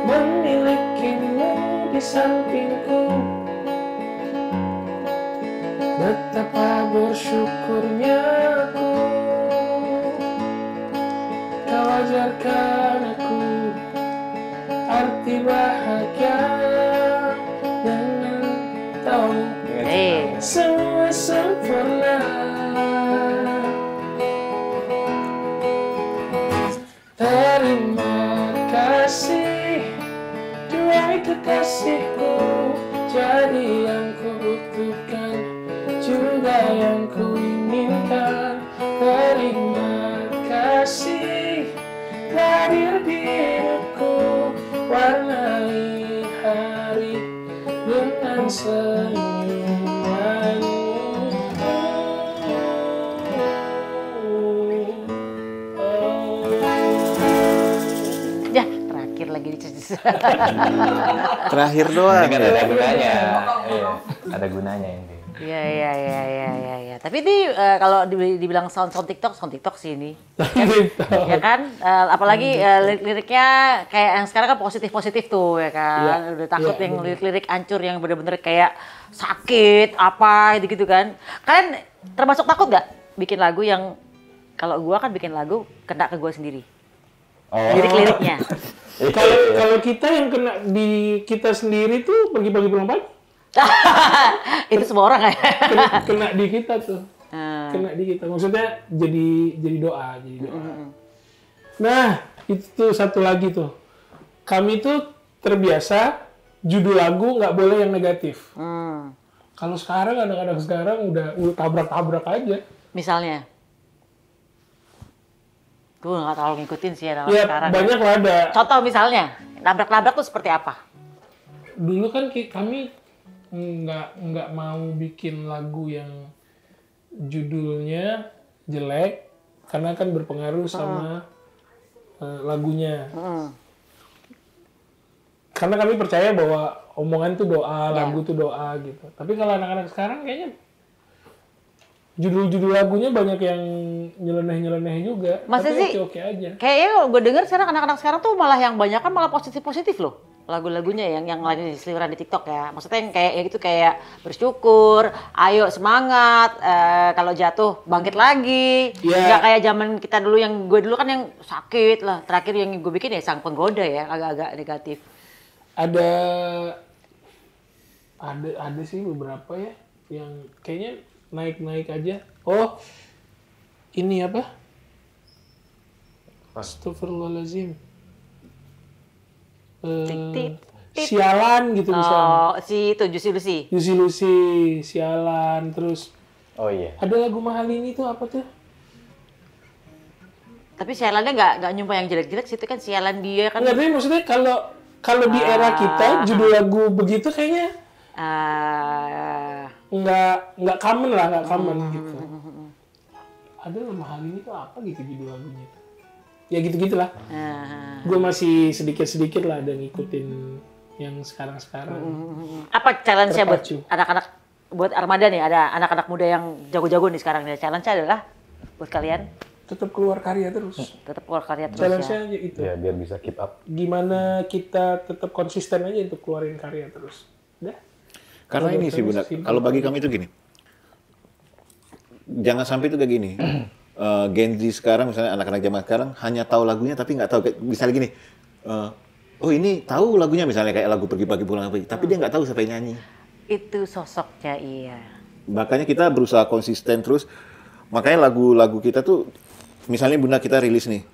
memilikimu di sampingku. Betapa bersyukurnya aku kau ajarkan aku arti bahagia dengan tahu semua sempurna. Terima kasih, duhai kekasihku, jadi yang ku butuhkan, juga yang ku inginkan. Terima kasih, hadir di hidupku, warnai hari dengan senyumanmu. Ya, terakhir lagi di Terakhir doang. Ini kan ada gunanya. Iya, ada gunanya ini. Iya. Tapi ini kalau dibilang sound TikTok sih ini. Ya kan? Apalagi liriknya kayak yang sekarang kan positif tuh ya kan. Udah takut yang lirik-lirik hancur yang bener-bener kayak sakit apa gitu kan. Kalian termasuk takut nggak bikin lagu yang kalau gua kan bikin lagu kena ke gua sendiri. Lirik-liriknya. Kalau kita yang kena di kita sendiri tuh pagi-pagi pulang pagi. Itu semua orang kayak. Kena di kita tuh. Kena di kita. Maksudnya jadi doa. Nah, itu satu lagi tuh. Kami tuh terbiasa judul lagu nggak boleh yang negatif. Kalau sekarang anak-anak sekarang udah tabrak-tabrak aja. Misalnya? Gue nggak terlalu ngikutin sih anak Ya, sekarang. banyak lah ada. Contoh misalnya, nabrak-nabrak tuh seperti apa? Dulu kan kami nggak mau bikin lagu yang judulnya jelek karena kan berpengaruh sama lagunya. Karena kami percaya bahwa omongan itu doa, lagu itu doa gitu. Tapi kalau anak-anak sekarang kayaknya judul-judul lagunya banyak yang nyeleneh-nyeleneh juga. Masa tapi sih? oke aja. Kayaknya gue denger sekarang anak-anak sekarang tuh malah yang banyak kan malah positif-positif loh. Lagu-lagunya yang lagi seliweran di TikTok ya. Maksudnya yang kayak ya gitu kayak bersyukur, ayo semangat, kalau jatuh bangkit lagi. Nggak kayak zaman kita dulu yang gue dulu kan yang sakit lah. Terakhir yang gue bikin ya Sang Penggoda ya, agak-agak negatif. Ada sih beberapa ya yang kayaknya naik-naik aja. Oh, ini apa? Astagfirullahaladzim. Sialan gitu misalnya. Oh, si itu Juicy Lucy, sialan, terus. Oh iya. Ada lagu mahal ini tuh apa tuh? Tapi sialannya nggak nyumpah yang jelek-jelek sih, itu kan sialan dia kan. Nggak, tapi maksudnya kalau di era kita judul lagu begitu kayaknya nggak common gitu. Ada mahal ini tuh apa gitu judul lagunya? Ya gitu-gitulah. Gue masih sedikit-sedikit lah ada ngikutin yang sekarang-sekarang. Apa challenge-nya buat Terpacu. anak-anak, buat Armada nih, ada anak-anak muda yang jago-jago nih sekarang nih. Challenge-nya adalah buat kalian Tetap keluar karya terus. tetap keluar karya terus Challenge-nya ya. aja itu. Ya biar bisa keep up. Gimana kita tetap konsisten aja untuk keluarin karya terus. Udah. Karena ini sih Bunda, kalau bagi kami itu gini. Jangan sampai itu kayak gini. Gen Z sekarang, misalnya anak-anak zaman sekarang hanya tahu lagunya tapi nggak tahu. Misalnya gini, oh ini tahu lagunya misalnya kayak lagu Pergi Pagi Pulang Pagi, tapi dia nggak tahu siapa yang nyanyi. Itu sosoknya, iya. Makanya kita berusaha konsisten terus. Makanya lagu-lagu kita tuh, misalnya Bunda kita rilis nih,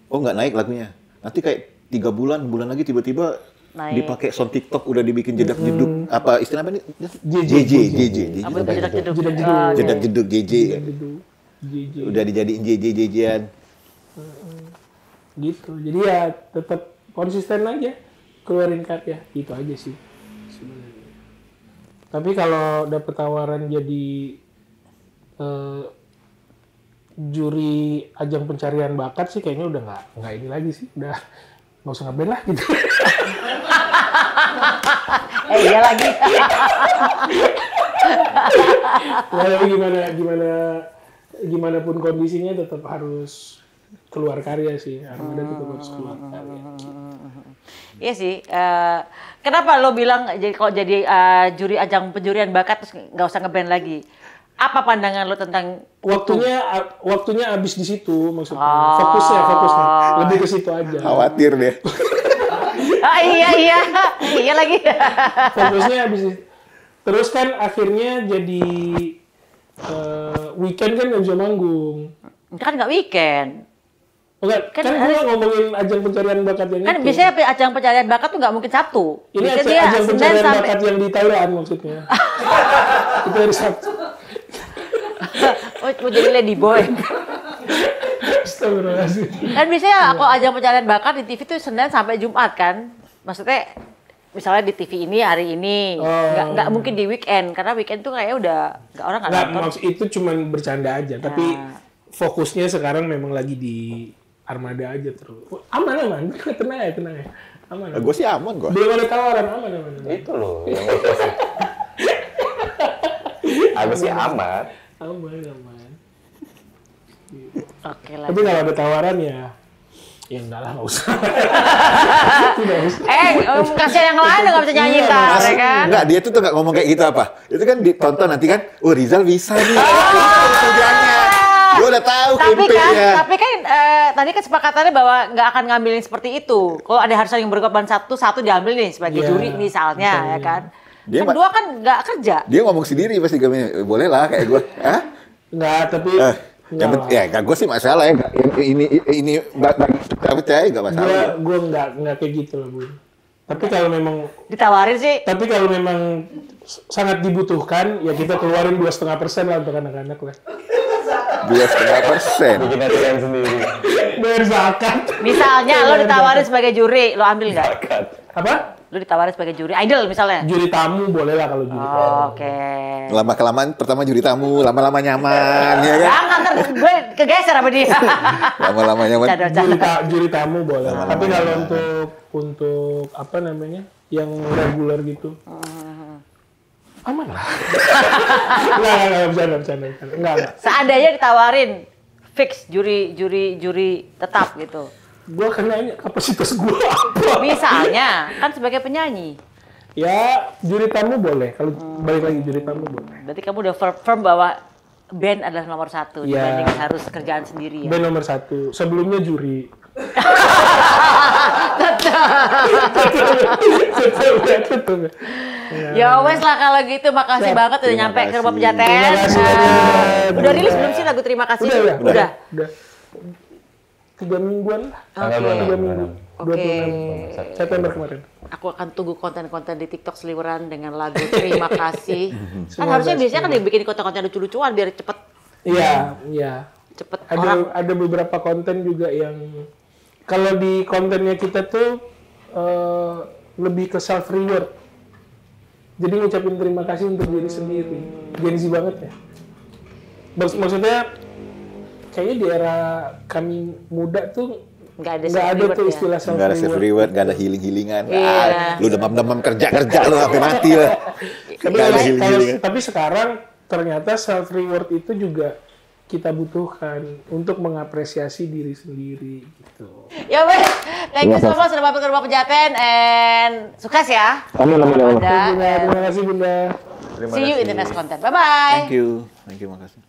oh nggak naik lagunya. Nanti kayak 3 bulan lagi tiba-tiba dipakai sound TikTok, udah dibikin jedak-jeduk, apa istilah apa ini? JJ. Apa itu jedak-jeduk? Jedak-jeduk JJ. Udah dijadiin JJ-JJ-an. Gitu. Jadi ya tetap konsisten aja keluarin karya. Itu aja sih sebenarnya. Tapi kalau dapet tawaran jadi juri ajang pencarian bakat sih kayaknya udah nggak ini lagi sih. Udah nggak usah ngeband lah gitu. Iya lagi. Tapi gimana pun kondisinya tetap harus keluar karya sih. Armada tetap harus keluar karya. Iya sih. Kenapa lo bilang kalau jadi juri ajang penjurian bakat terus nggak usah ngeband lagi? Apa pandangan lo tentang Waktunya habis di situ maksudnya. Fokusnya lebih ke situ aja. Khawatir deh. Iya lagi. Fokusnya habis. Terus kan akhirnya jadi weekend kan nggak bisa manggung. Kan nggak weekend. Oke, kan gue ngomongin ajang pencarian bakat yang kan itu. Biasanya ajang pencarian bakat tuh nggak mungkin Sabtu. Ini biasanya ajang pencarian bakat yang di Thailand maksudnya. Itu hari Sabtu. Mau jadi lady boy. Astagfirullahaladzim. Kan biasanya aku ajang pencarian bakat di TV tuh Senin sampai Jumat kan. Maksudnya misalnya di TV ini hari ini, nggak mungkin di weekend karena weekend tuh kayaknya udah orang nggak nonton. Maksud itu cuma bercanda aja, tapi fokusnya sekarang memang lagi di Armada aja terus. Aman, tenang ya. Aman. Gue sih aman gue. Belum ada tawaran, aman. Itu loh yang positif. Aku sih aman. Aman. Oke lah. Tapi kalau ada tawaran ya enggak lah, nggak usah. Kasih yang lain nggak bisa nyanyi ntar, ya kan? Enggak, dia tuh nggak ngomong kayak gitu apa. Itu kan ditonton nanti kan, oh Rizal bisa nih. Tujuannya. Gue udah tahu campaign-nya. Tapi kan tadi kesepakatannya bahwa nggak akan ngambilin seperti itu. Kalau ada harus yang berkorban satu diambil nih sebagai juri misalnya, ya kan? Dia kedua kan nggak kerja. Dia ngomong sendiri pasti kami, boleh lah kayak gue. Hah? Enggak, tapi ya gue sih masalah ya. Ini percaya nggak masalah. Gue nggak kayak gitu lah, Bu. Tapi kalau memang ditawarin sih. Tapi kalau memang sangat dibutuhkan, ya kita keluarin 2,5% lah untuk anak-anak lah. 2,5%. Bikin aturan sendiri. Bayar zakat. Misalnya lo ditawarin sebagai juri, lo ambil nggak? Apa? Lu ditawarin sebagai juri idol misalnya? Juri tamu boleh lah kalau juri tamu. Oke. Lama-kelamaan pertama juri tamu, lama-lama nyaman, ya kan? Jangan, ntar gue kegeser sama dia. Lama-lama nyaman. Juri tamu boleh. Tapi kalau untuk apa namanya, yang reguler gitu, aman lah. Enggak, bercanda. Enggak. Seandainya ditawarin fix juri tetap gitu. Gue akan nanya kapasitas gue apa. Misalnya, kan sebagai penyanyi. Ya, juri tamu boleh. Kalau balik lagi juri tamu boleh. Berarti kamu udah firm bahwa band adalah nomor 1 dibanding harus kerjaan sendiri ya? Band nomor 1. Sebelumnya juri. Ya wes lah kalau gitu, makasih banget udah nyampe ke rumah Pejaten. Udah rilis belum sih lagu Terima Kasih? Udah. 3 mingguan lah. Oke. 3 minggu. 26 September kemarin. Aku akan tunggu konten-konten di TikTok seliweran dengan lagu Terima Kasih. Kan harusnya biasanya kan dibikin konten-konten lucu-lucuan biar cepet. Iya. Cepet ada beberapa konten juga yang kalau di kontennya kita tuh lebih ke self reward. Jadi ngucapin terima kasih untuk diri sendiri. Gen Z banget ya. Maksudnya kayaknya di era kami muda tuh nggak ada tuh istilah self reward. Nggak ada self reward, nggak ada healing-healingan. Lu demam-demam kerja lu sampai mati lah. Tapi sekarang ternyata self reward itu juga kita butuhkan untuk mengapresiasi diri sendiri gitu. Ya wes, thank you so much sudah mampir ke rumah Pejaten and sukses ya. Amin. Terima kasih Bunda. See you in the next content. Bye bye. Thank you, makasih.